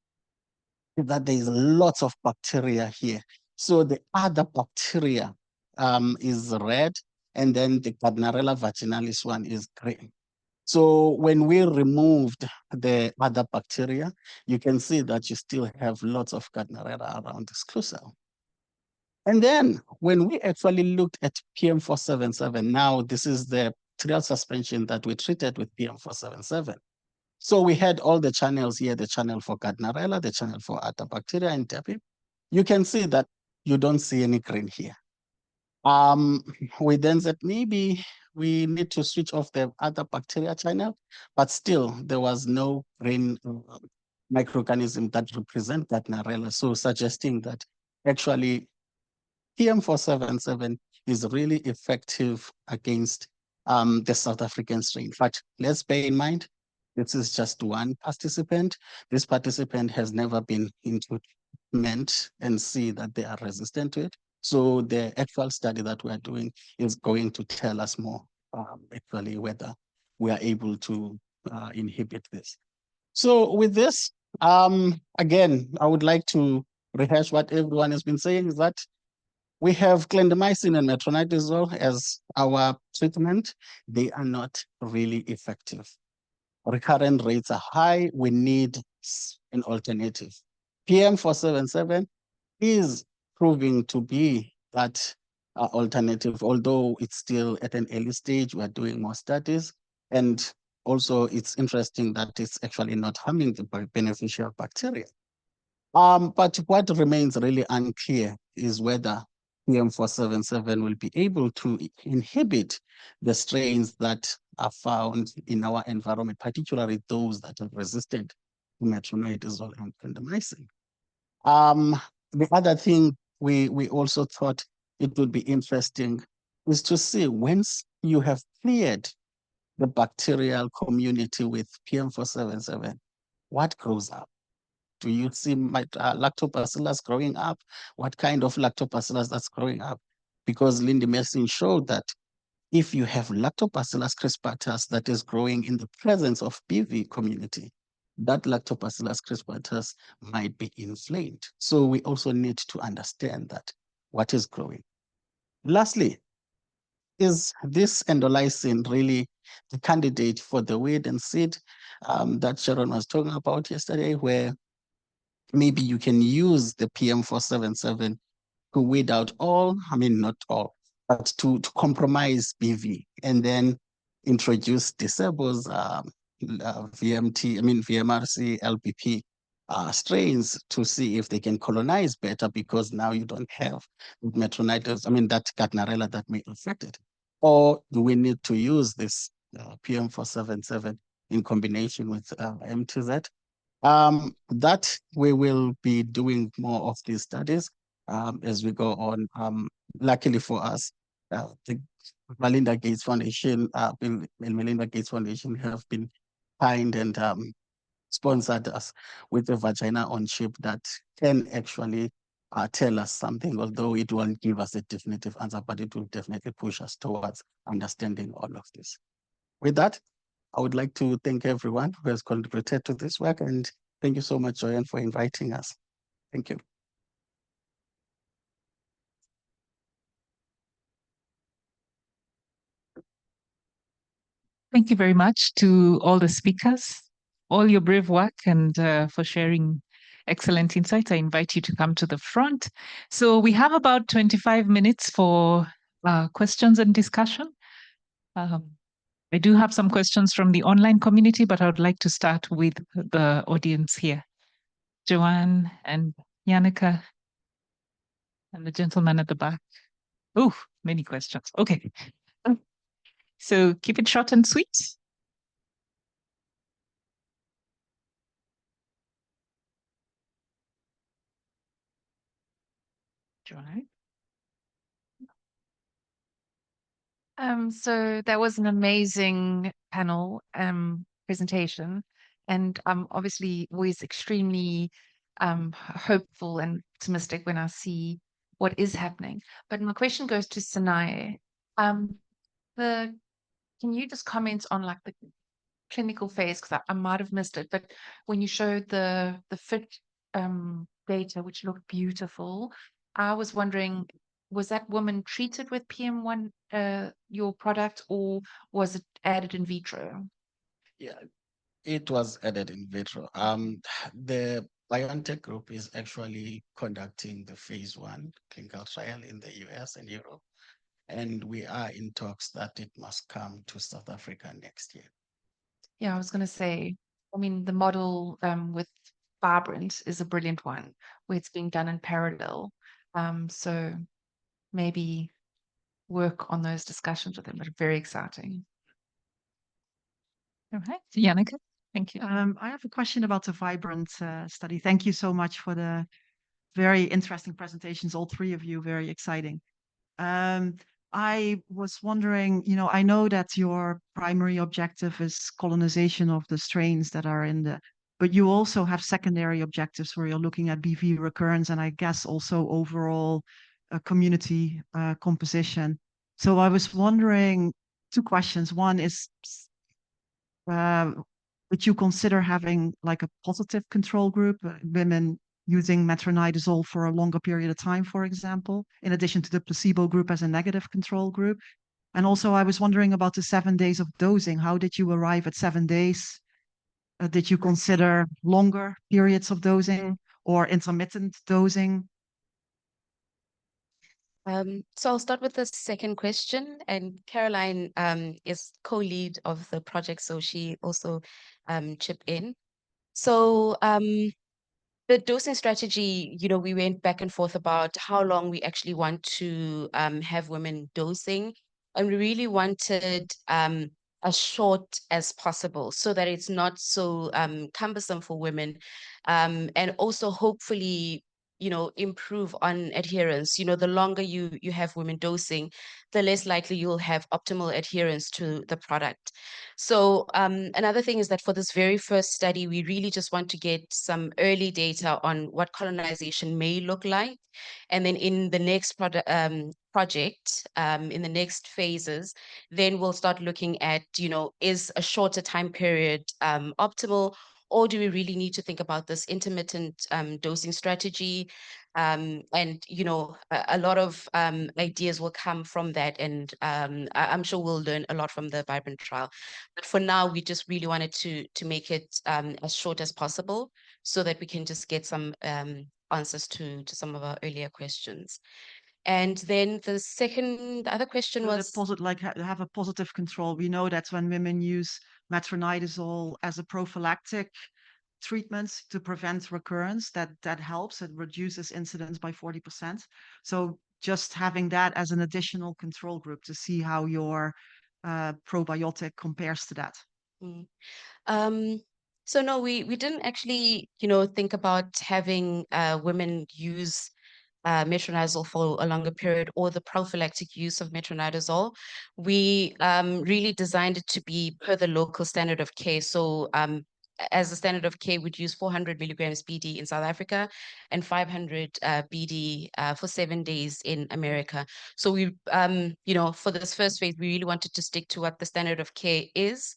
that there's lots of bacteria here. So the other bacteria is red, and then the Gardnerella vaginalis one is green. So when we removed the other bacteria, you can see that you still have lots of Gardnerella around this clue cell. And then when we actually looked at PM477, now this is the bacterial suspension that we treated with PM477. So we had all the channels here, the channel for Gardnerella, the channel for other bacteria and TEPI. You can see that you don't see any green here. We then said maybe we need to switch off the other bacteria channel, but still there was no brain microorganism that represent Gardnerella. So suggesting that actually PM477 is really effective against the South African strain. But let's bear in mind, this is just one participant. This participant has never been into treatment and see that they are resistant to it. So the actual study that we are doing is going to tell us more actually whether we are able to inhibit this. So with this, again, I would like to rehash what everyone has been saying, is that we have clindamycin and metronidazole as our treatment. They are not really effective. Recurrent rates are high. We need an alternative. PM477 is proving to be that alternative, although it's still at an early stage. We're doing more studies. And also, it's interesting that it's actually not harming the beneficial bacteria. But what remains really unclear is whether PM477 will be able to inhibit the strains that are found in our environment, particularly those that are resistant to metronidazole and clindamycin. The other thing we also thought it would be interesting is to see once you have cleared the bacterial community with PM477, what grows up? Do you see lactobacillus growing up? What kind of lactobacillus that's growing up? Because Lindy Messin showed that if you have lactobacillus crispatus that is growing in the presence of BV community, that lactobacillus crispatus might be inflamed. So we also need to understand that what is growing. Lastly, is this endolysin really the candidate for the weed and seed that Sharon was talking about yesterday, where maybe you can use the PM477 to weed out all, I mean, not all, but to compromise BV and then introduce Disebo's VMRC, LPP strains to see if they can colonize better, because now you don't have metronidazole, that Gardnerella that may affect it. Or do we need to use this PM477 in combination with MTZ? That we will be doing more of these studies as we go on. Luckily for us, the Melinda Gates Foundation, Bill and Melinda Gates Foundation have been kind and sponsored us with a vagina on chip that can actually tell us something, although it won't give us a definitive answer, but it will definitely push us towards understanding all of this. With that, I would like to thank everyone who has contributed to this work, and thank you so much, Joanne, for inviting us. Thank you. Thank you very much to all the speakers, all your brave work, and for sharing excellent insights. I invite you to come to the front. So we have about 25 minutes for questions and discussion. I do have some questions from the online community, but I would like to start with the audience here. Joanne and Yannicka and the gentleman at the back. Oh, many questions. Okay. So keep it short and sweet. Joanne. So that was an amazing panel presentation, and I'm obviously always extremely hopeful and optimistic when I see what is happening. But my question goes to Sinaye. Can you just comment on like the clinical phase, because I might have missed it, but when you showed the fit data, which looked beautiful, I was wondering, was that woman treated with PM1, your product, or was it added in vitro? Yeah, it was added in vitro. The BioNTech group is actually conducting the phase 1 clinical trial in the US and Europe, and we are in talks that it must come to South Africa next year. Yeah, I was going to say, the model with Vibrant is a brilliant one, where it's being done in parallel. So maybe work on those discussions with them, but very exciting. All right, Janneke, thank you. I have a question about the Vibrant study. Thank you so much for the very interesting presentations, all three of you, very exciting. I was wondering, I know that your primary objective is colonization of the strains that are in the, but you also have secondary objectives where you're looking at BV recurrence and I guess also overall community composition. So I was wondering two questions. One is, would you consider having like a positive control group, women using metronidazole for a longer period of time, for example, in addition to the placebo group as a negative control group? And also, I was wondering about the 7 days of dosing. How did you arrive at 7 days? Did you consider longer periods of dosing or intermittent dosing? So I'll start with the second question, and Caroline is co-lead of the project, so she also chip in. So the dosing strategy, we went back and forth about how long we actually want to have women dosing, and we really wanted as short as possible so that it's not so cumbersome for women, and also hopefully improve on adherence. The longer you have women dosing, the less likely you'll have optimal adherence to the product. So another thing is that for this very first study, we really just want to get some early data on what colonization may look like. And then in the next project, in the next phases, then we'll start looking at, is a shorter time period optimal, or do we really need to think about this intermittent dosing strategy? And, a lot of ideas will come from that. And I'm sure we'll learn a lot from the Vibrant trial. But for now, we just really wanted to make it as short as possible so that we can just get some answers to some of our earlier questions. And then the other question was have a positive control. We know that when women use metronidazole as a prophylactic treatment to prevent recurrence, that helps. It reduces incidence by 40%. So just having that as an additional control group to see how your probiotic compares to that. So no, we didn't actually, think about having women use metronidazole for a longer period or the prophylactic use of metronidazole. We really designed it to be per the local standard of care. So as a standard of care, we'd use 400 milligrams BD in South Africa and 500 BD for 7 days in America. So we, for this first phase, we really wanted to stick to what the standard of care is.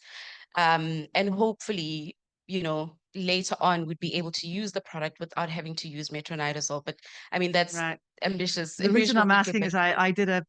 And hopefully, later on we'd be able to use the product without having to use metronidazole. But I mean, that's right. Ambitious. The reason I'm asking is I did a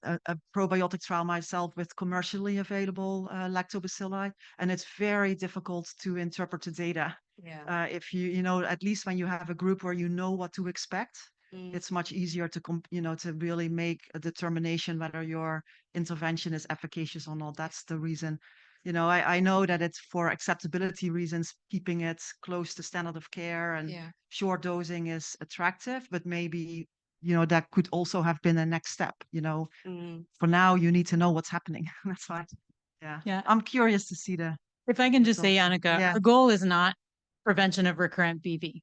probiotic trial myself with commercially available lactobacilli, and it's very difficult to interpret the data. Yeah. If at least when you have a group where you know what to expect, it's much easier to to really make a determination whether your intervention is efficacious or not. That's the reason. I know that it's for acceptability reasons, keeping it close to standard of care and short dosing is attractive, but maybe that could also have been a next step. For now, you need to know what's happening. That's why. Yeah. I'm curious to see If I can just say, Janneke, our goal is not prevention of recurrent BV.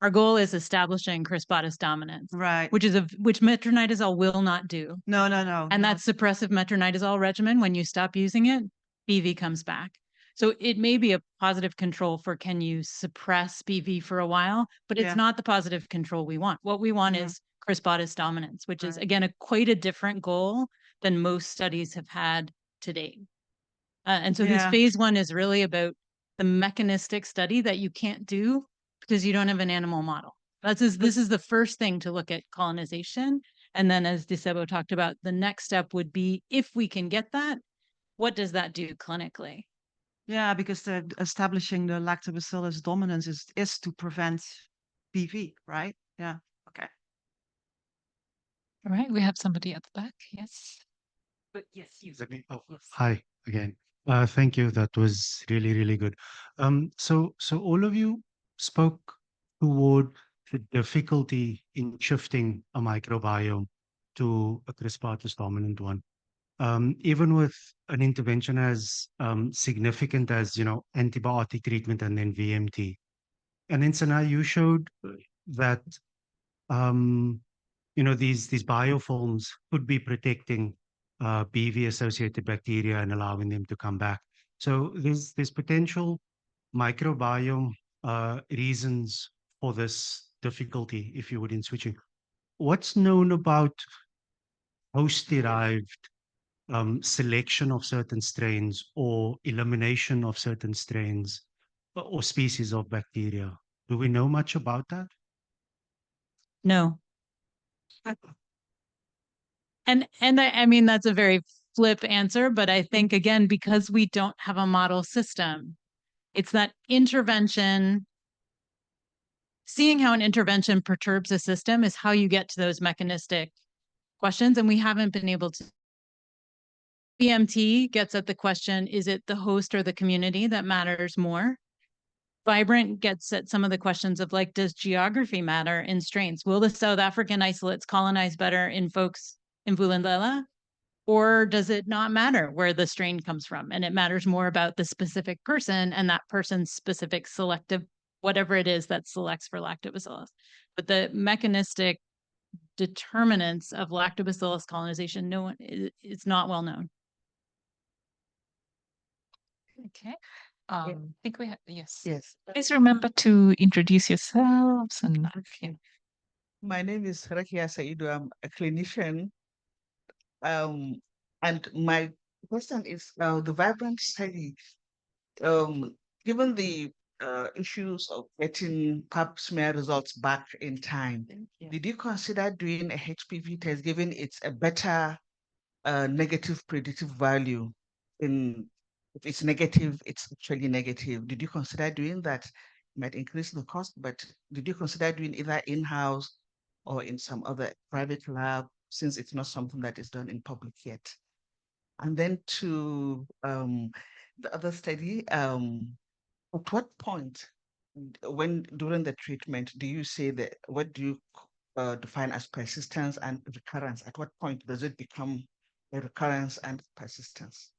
Our goal is establishing Crispatus dominance, right? Which metronidazole will not do. No. And that suppressive metronidazole regimen, when you stop using it, BV comes back. So it may be a positive control for can you suppress BV for a while, but it's not the positive control we want. What we want is Crispatus dominance, which is, again, quite a different goal than most studies have had to date. And so this phase 1 is really about the mechanistic study that you can't do because you don't have an animal model. This is the first thing to look at colonization. And then as Disebo talked about, the next step would be, if we can get that, what does that do clinically? Yeah, because establishing the lactobacillus dominance is to prevent BV, right? Yeah. Okay. All right, we have somebody at the back. Yes. But yes, you. Hi again. Thank you. That was really, really good. So all of you spoke toward the difficulty in shifting a microbiome to a Crispatus dominant one. even with an intervention as significant as, antibiotic treatment and then VMT. And then Sinaye, you showed that, these biofilms could be protecting BV-associated bacteria and allowing them to come back. So there's potential microbiome reasons for this difficulty, if you would, in switching. What's known about host-derived selection of certain strains or elimination of certain strains or species of bacteria? Do we know much about that? No. And I mean, that's a very flip answer, but I think, again, because we don't have a model system, it's that intervention, seeing how an intervention perturbs a system is how you get to those mechanistic questions. And we haven't been able to. BMT gets at the question, is it the host or the community that matters more? Vibrant gets at some of the questions of, like, does geography matter in strains? Will the South African isolates colonize better in folks in Vulindlela? Or does it not matter where the strain comes from? And it matters more about the specific person and that person's specific selective, whatever it is that selects for lactobacillus. But the mechanistic determinants of lactobacillus colonization, it's not well known. Okay. I think we have, yes. Yes. Please remember to introduce yourselves and okay. My name is Serah Gitome. I'm a clinician. And my question is, the Vibrant study, given the issues of getting pap smear results back in time, did you consider doing a HPV test, given it's a better negative predictive value? If it's negative, it's actually negative. Did you consider doing that? It might increase the cost, but did you consider doing either in-house or in some other private lab, since it's not something that is done in public yet? And then to the other study, at what point, during the treatment, do you say that, what do you define as persistence and recurrence? At what point does it become a recurrence and persistence?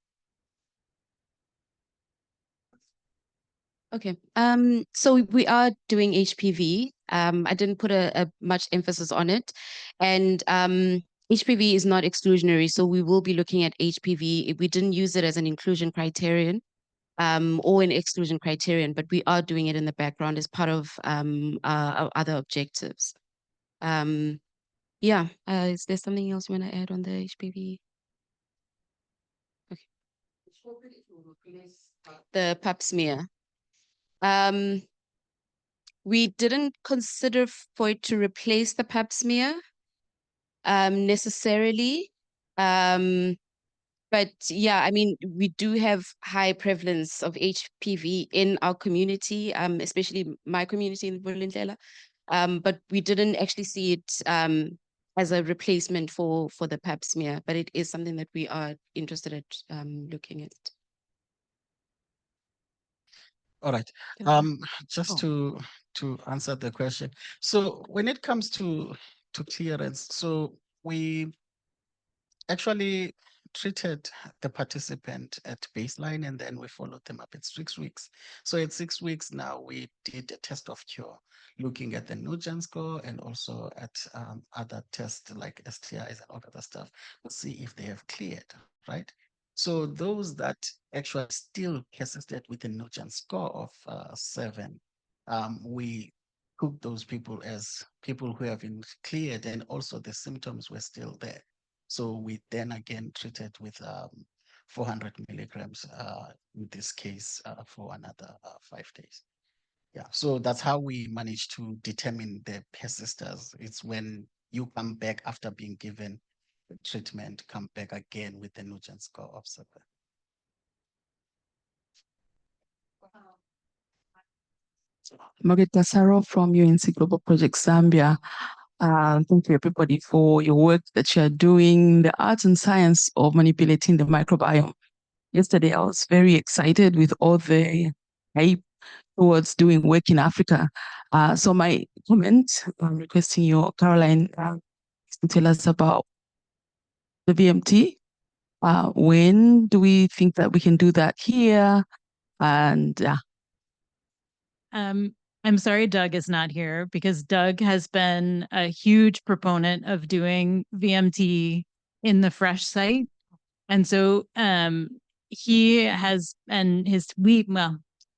Okay. So we are doing HPV. I didn't put a much emphasis on it, and HPV is not exclusionary, so we will be looking at HPV. We didn't use it as an inclusion criterion, or an exclusion criterion, but we are doing it in the background as part of our other objectives. Yeah. Is there something else you want to add on the HPV? Okay. The pap smear. We didn't consider for it to replace the pap smear necessarily. But yeah, I mean, we do have high prevalence of HPV in our community, especially my community in Vulindlela. But we didn't actually see it as a replacement for the pap smear, but it is something that we are interested at looking at. All right. Just to answer the question. So when it comes to clearance, so we actually treated the participant at baseline, and then we followed them up at 6 weeks. So at 6 weeks now, we did a test of cure, looking at the Nugent score and also at other tests like STIs and all other stuff, to see if they have cleared, right? So those that actually still persisted with a Nugent score of 7, we took those people as people who have been cleared, and also the symptoms were still there. So we then again treated with 400 milligrams in this case for another 5 days. Yeah, so that's how we managed to determine the persisters. It's when you come back after being given the treatment, come back again with the Nugent score of 7. Margaret Gasaro from UNC Global Project Zambia. Thank you everybody for your work that you're doing, the art and science of manipulating the microbiome. Yesterday, I was very excited with all the hype towards doing work in Africa. So my comment, I'm requesting you, Caroline, to tell us about the VMT When do we think that we can do that here? And yeah. I'm sorry Doug is not here because Doug has been a huge proponent of doing VMT in the FRESH site. And so he has, and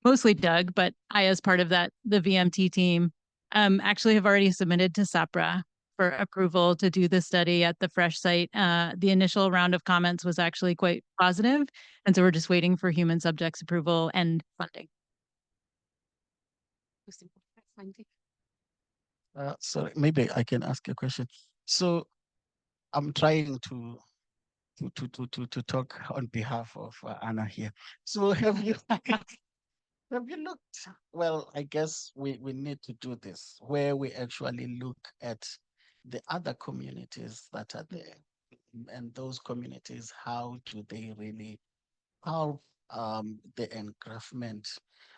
mostly Doug, but I, as part of the VMT team, actually have already submitted to SAPRA for approval to do the study at the FRESH site. The initial round of comments was actually quite positive, and so we're just waiting for human subjects approval and funding. Sorry, maybe I can ask a question. So I'm trying to talk on behalf of Anna here. So have you looked? Well, I guess we need to do this where we actually look at the other communities that are there, and those communities, how do they really help the engraftment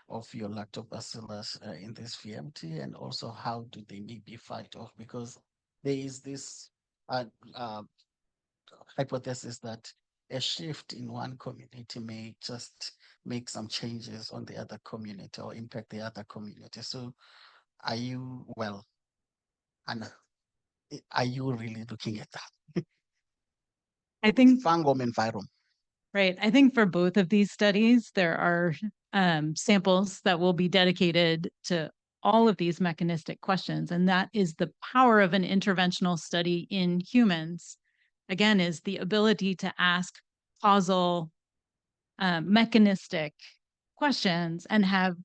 of your lactobacillus in this VMT, and also how do they maybe fight off? Because there is this hypothesis that a shift in one community may just make some changes on the other community or impact the other community. So are you, well, Anna, are you really looking at that? I think Fungom environment. Right. I think for both of these studies, there are samples that will be dedicated to all of these mechanistic questions. And that is the power of an interventional study in humans, again, is the ability to ask causal, mechanistic questions and have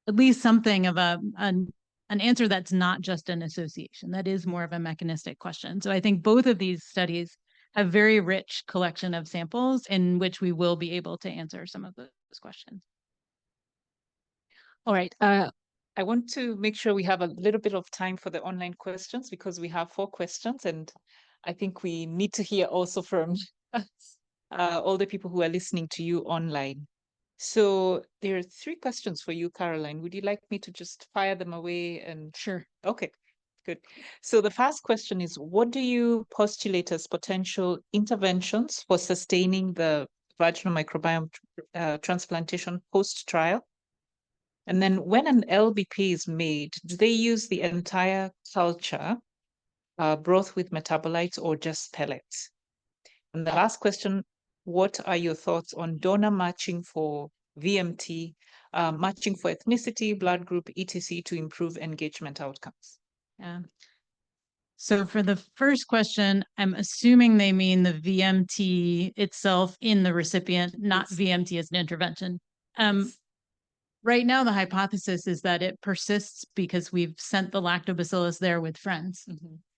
at least something of an answer that's not just an association, that is more of a mechanistic question. So I think both of these studies a very rich collection of samples in which we will be able to answer some of those questions. All right. I want to make sure we have a little bit of time for the online questions because we have 4 questions, and I think we need to hear also from all the people who are listening to you online. So there are 3 questions for you, Caroline. Would you like me to just fire them away? And sure. Okay. Good. So the first question is, what do you postulate as potential interventions for sustaining the vaginal microbiome transplantation post-trial? And then when an LBP is made, do they use the entire culture, broth with metabolites, or just pellets? And the last question, what are your thoughts on donor matching for VMT, matching for ethnicity, blood group, etc. to improve engagement outcomes? Yeah. So for the first question, I'm assuming they mean the VMT itself in the recipient, not VMT as an intervention. Right now, the hypothesis is that it persists because we've sent the lactobacillus there with friends.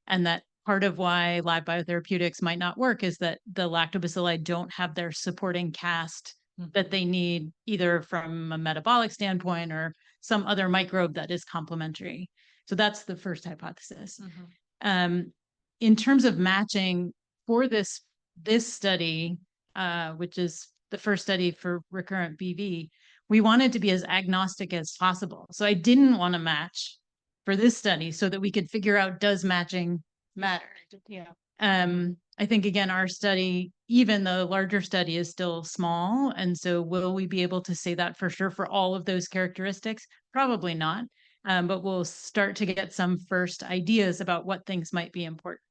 And that part of why live biotherapeutics might not work is that the lactobacilli don't have their supporting cast that they need, either from a metabolic standpoint or some other microbe that is complementary. So that's the first hypothesis. In terms of matching for this study, which is the first study for recurrent BV, we wanted to be as agnostic as possible. So I didn't want to match for this study so that we could figure out, does matching matter? Yeah. I think, again, our study, even the larger study, is still small. And so will we be able to say that for sure for all of those characteristics? Probably not. But we'll start to get some first ideas about what things might be important.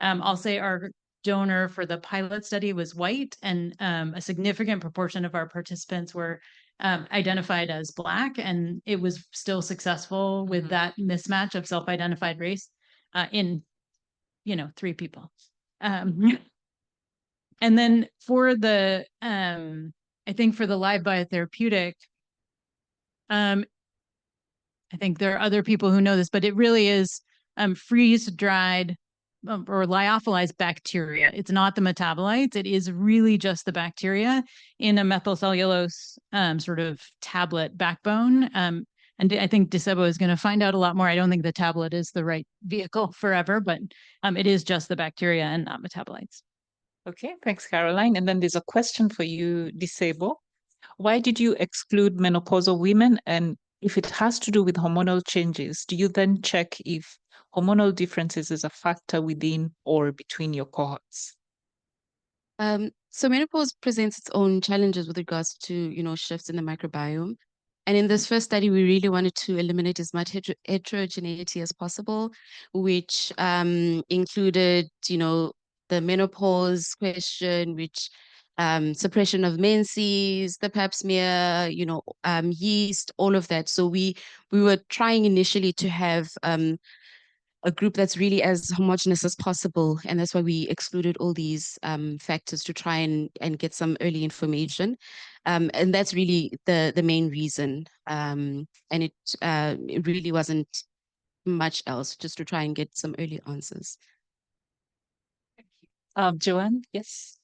I'll say our donor for the pilot study was white, and a significant proportion of our participants were identified as Black, and it was still successful with that mismatch of self-identified race in 3 people. And then for the I think for the live biotherapeutic, I think there are other people who know this, but it really is freeze-dried or lyophilized bacteria. It's not the metabolites. It is really just the bacteria in a methylcellulose sort of tablet backbone. And I think Disebo is going to find out a lot more. I don't think the tablet is the right vehicle forever, but it is just the bacteria and not metabolites. Okay, thanks, Caroline. And then there's a question for you, Disebo. Why did you exclude menopausal women? And if it has to do with hormonal changes, do you then check if hormonal differences is a factor within or between your cohorts? So menopause presents its own challenges with regards to, shifts in the microbiome. And in this first study, we really wanted to eliminate as much heterogeneity as possible, which included, the menopause question, which suppression of menses, the pap smear, yeast, all of that. So we were trying initially to have a group that's really as homogenous as possible. And that's why we excluded all these factors to try and get some early information. And that's really the main reason. And it really wasn't much else, just to try and get some early answers. Joanne, yes.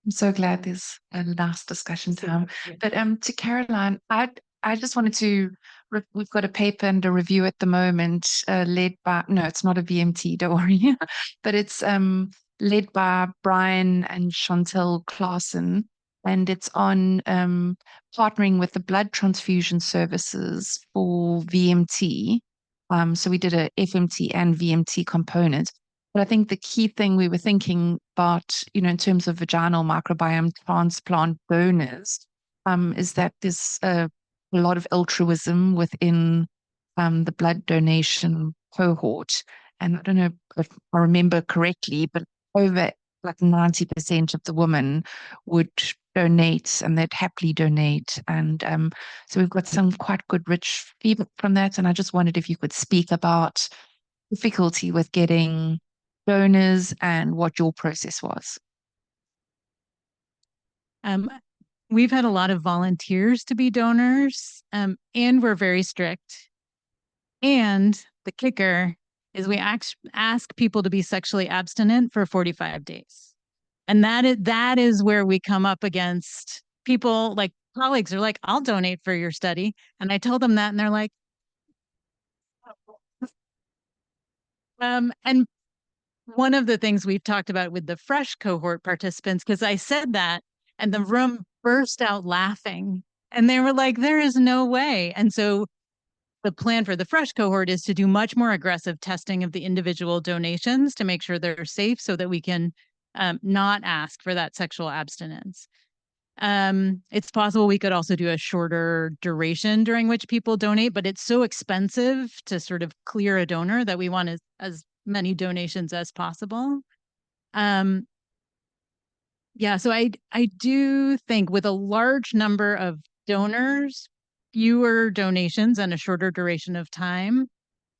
I'm so glad there's a last discussion time. But to Caroline, I just wanted to, we've got a paper and a review at the moment led by, no, it's not a VMT, don't worry, but it's led by Brian and Chantel Claassen, and it's on partnering with the blood transfusion services for VMT. So we did a FMT and VMT component. But I think the key thing we were thinking about, in terms of vaginal microbiome transplant donors, is that there's a lot of altruism within the blood donation cohort. And I don't know if I remember correctly, but over like 90% of the women would donate, and they'd happily donate. And so we've got some quite good rich feedback from that. And I just wondered if you could speak about difficulty with getting donors and what your process was. We've had a lot of volunteers to be donors, and we're very strict. And the kicker is we ask people to be sexually abstinent for 45 days. And that is where we come up against people, like colleagues are like, I'll donate for your study. And I tell them that, and they're like, and one of the things we've talked about with the fresh cohort participants, because I said that and the room burst out laughing, and they were like, there is no way. And so the plan for the fresh cohort is to do much more aggressive testing of the individual donations to make sure they're safe, so that we can not ask for that sexual abstinence. It's possible we could also do a shorter duration during which people donate, but it's so expensive to sort of clear a donor that we want as many donations as possible. Yeah, so I do think with a large number of donors, fewer donations and a shorter duration of time,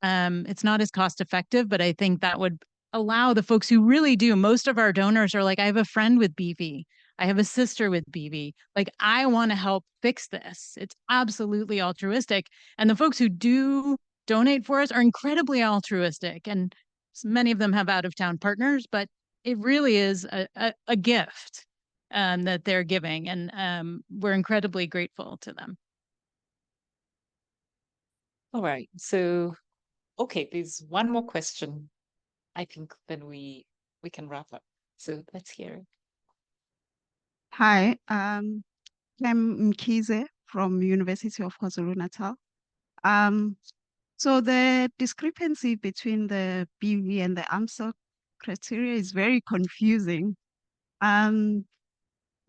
it's not as cost effective, but I think that would allow the folks who really do. Most of our donors are like, I have a friend with BV. I have a sister with BV. Like, I want to help fix this. It's absolutely altruistic. And the folks who do donate for us are incredibly altruistic. And many of them have out-of-town partners, but it really is a gift that they're giving. And we're incredibly grateful to them. All right. So, okay, there's one more question. I think then we can wrap up. So let's hear it. Hi, I'm Mkize from University of KwaZulu-Natal. So the discrepancy between the BV and the AMSA criteria is very confusing. Can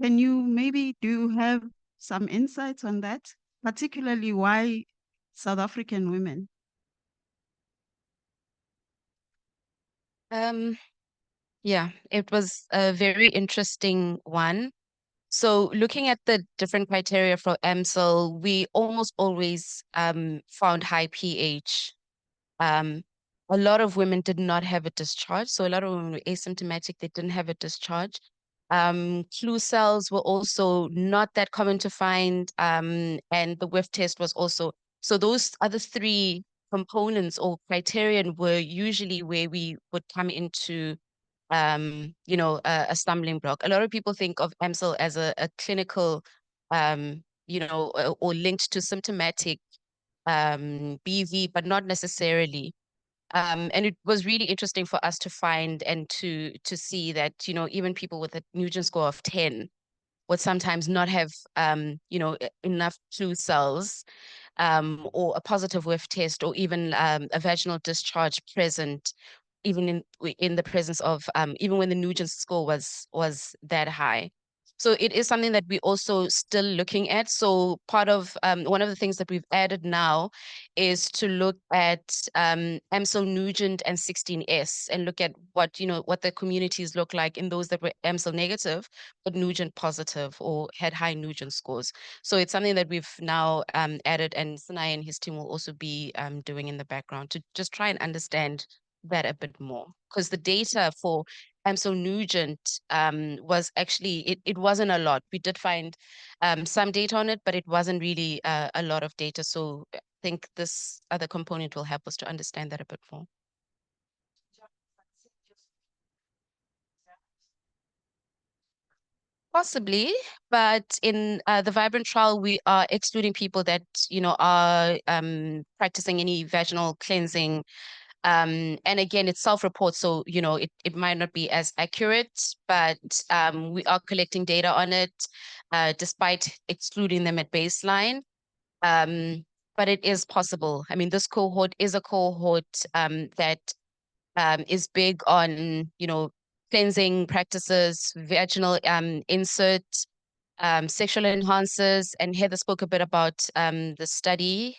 you maybe have some insights on that, particularly why South African women? Yeah, it was a very interesting one. So looking at the different criteria for AMSEL, we almost always found high pH. A lot of women did not have a discharge. So a lot of women were asymptomatic, they didn't have a discharge. Flu cells were also not that common to find. And the whiff test was also, so those other three components or criterion were usually where we would come into a stumbling block. A lot of people think of AMSEL as a clinical, or linked to symptomatic BV, but not necessarily. And it was really interesting for us to find and to see that, even people with a Nugent score of 10 would sometimes not have, enough flu cells, or a positive whiff test, or even a vaginal discharge present, even in the presence of even when the Nugent score was that high. So it is something that we're also still looking at. So part of one of the things that we've added now is to look at AMSL Nugent and 16S and look at what, what the communities look like in those that were AMSL negative, but Nugent positive or had high Nugent scores. So it's something that we've now added, and Sinaye and his team will also be doing in the background to just try and understand that a bit more. Because the data for AMSL Nugent was actually, it wasn't a lot. We did find some data on it, but it wasn't really a lot of data. So I think this other component will help us to understand that a bit more. Possibly, but in the Vibrant trial, we are excluding people that, are practicing any vaginal cleansing. And again, it's self-report, so, it might not be as accurate, but we are collecting data on it, despite excluding them at baseline. But it is possible. I mean, this cohort is a cohort that is big on, cleansing practices, vaginal insert, sexual enhancers, and Heather spoke a bit about the study.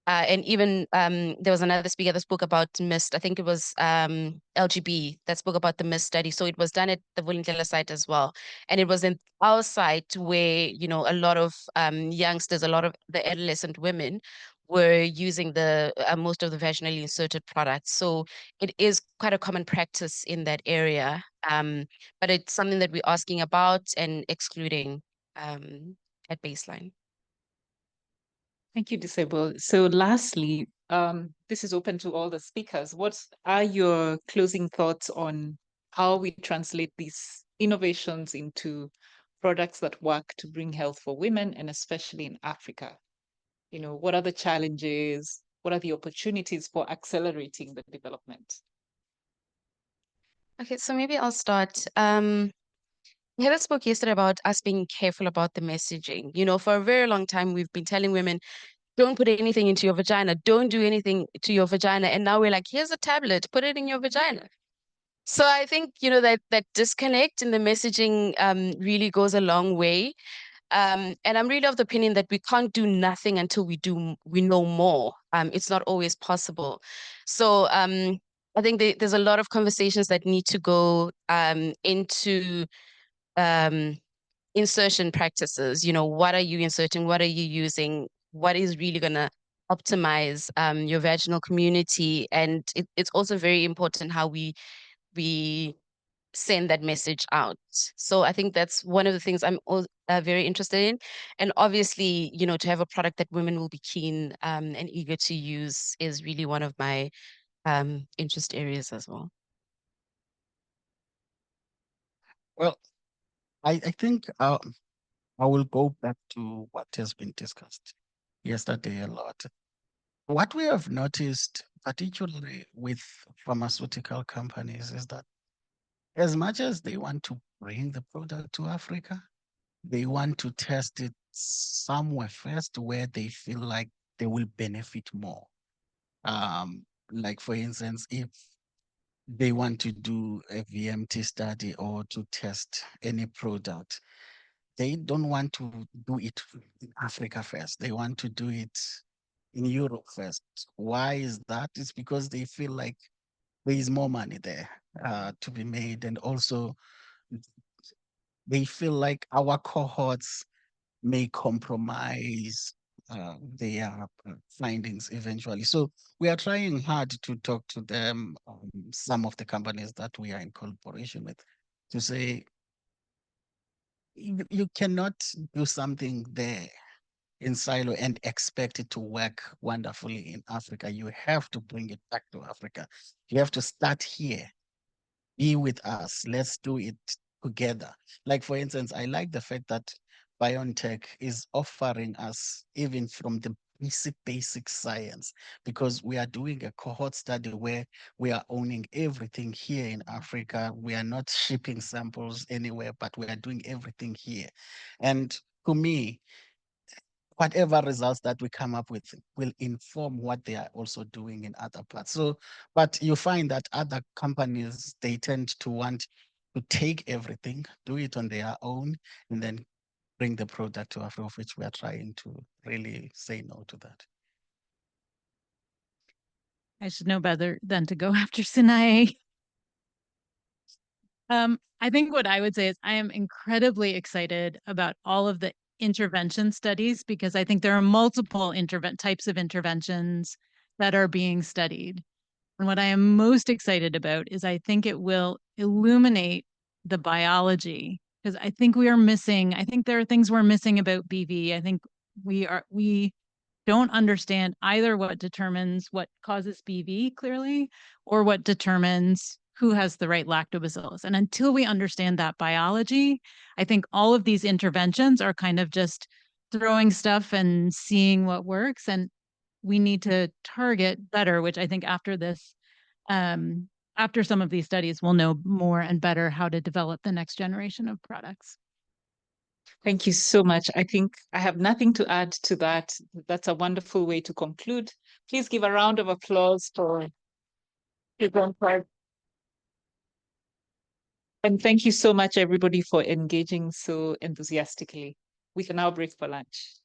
And even there was another speaker that spoke about MIST. I think it was LGB that spoke about the MIST study. So it was done at the Vulindlela site as well. And it was in our site where, a lot of youngsters, a lot of the adolescent women were using the most of the vaginally inserted products. So it is quite a common practice in that area. But it's something that we're asking about and excluding at baseline. Thank you, Disebo. So lastly, this is open to all the speakers. What are your closing thoughts on how we translate these innovations into products that work to bring health for women, and especially in Africa? What are the challenges? What are the opportunities for accelerating the development? Okay, so maybe I'll start. Heather spoke yesterday about us being careful about the messaging. For a very long time, we've been telling women, don't put anything into your vagina, don't do anything to your vagina. And now we're like, here's a tablet, put it in your vagina. So I think, that disconnect in the messaging really goes a long way. And I'm really of the opinion that we can't do nothing until we know more. It's not always possible. So I think there's a lot of conversations that need to go into insertion practices. What are you inserting? What are you using? What is really going to optimize your vaginal community? And it's also very important how we send that message out. So I think that's one of the things I'm very interested in. And obviously, to have a product that women will be keen and eager to use is really one of my interest areas as well. Well, I think I will go back to what has been discussed yesterday a lot. What we have noticed, particularly with pharmaceutical companies, is that as much as they want to bring the product to Africa, they want to test it somewhere first where they feel like they will benefit more. Like for instance, if they want to do a VMT study or to test any product, they don't want to do it in Africa first. They want to do it in Europe first. Why is that? It's because they feel like there is more money there to be made. And also they feel like our cohorts may compromise their findings eventually. So we are trying hard to talk to them, some of the companies that we are in collaboration with, to say, you cannot do something there in silo and expect it to work wonderfully in Africa. You have to bring it back to Africa. You have to start here. Be with us. Let's do it together. Like, for instance, I like the fact that BioNTech is offering us even from the basic science, because we are doing a cohort study where we are owning everything here in Africa. We are not shipping samples anywhere, but we are doing everything here. And to me, whatever results that we come up with will inform what they are also doing in other parts. So, but you find that other companies, they tend to want to take everything, do it on their own, and then bring the product to Africa, of which we are trying to really say no to that. I should know better than to go after Sinaye. I think what I would say is I am incredibly excited about all of the intervention studies because I think there are multiple types of interventions that are being studied. And what I am most excited about is I think it will illuminate the biology because I think we are missing, I think there are things we're missing about BV. I think we don't understand either what determines what causes BV clearly or what determines who has the right lactobacillus. And until we understand that biology, I think all of these interventions are kind of just throwing stuff and seeing what works. And we need to target better, which I think after this, after some of these studies, we'll know more and better how to develop the next generation of products. Thank you so much. I think I have nothing to add to that. That's a wonderful way to conclude. Please give a round of applause for presenters. And thank you so much, everybody, for engaging so enthusiastically. We can now break for lunch.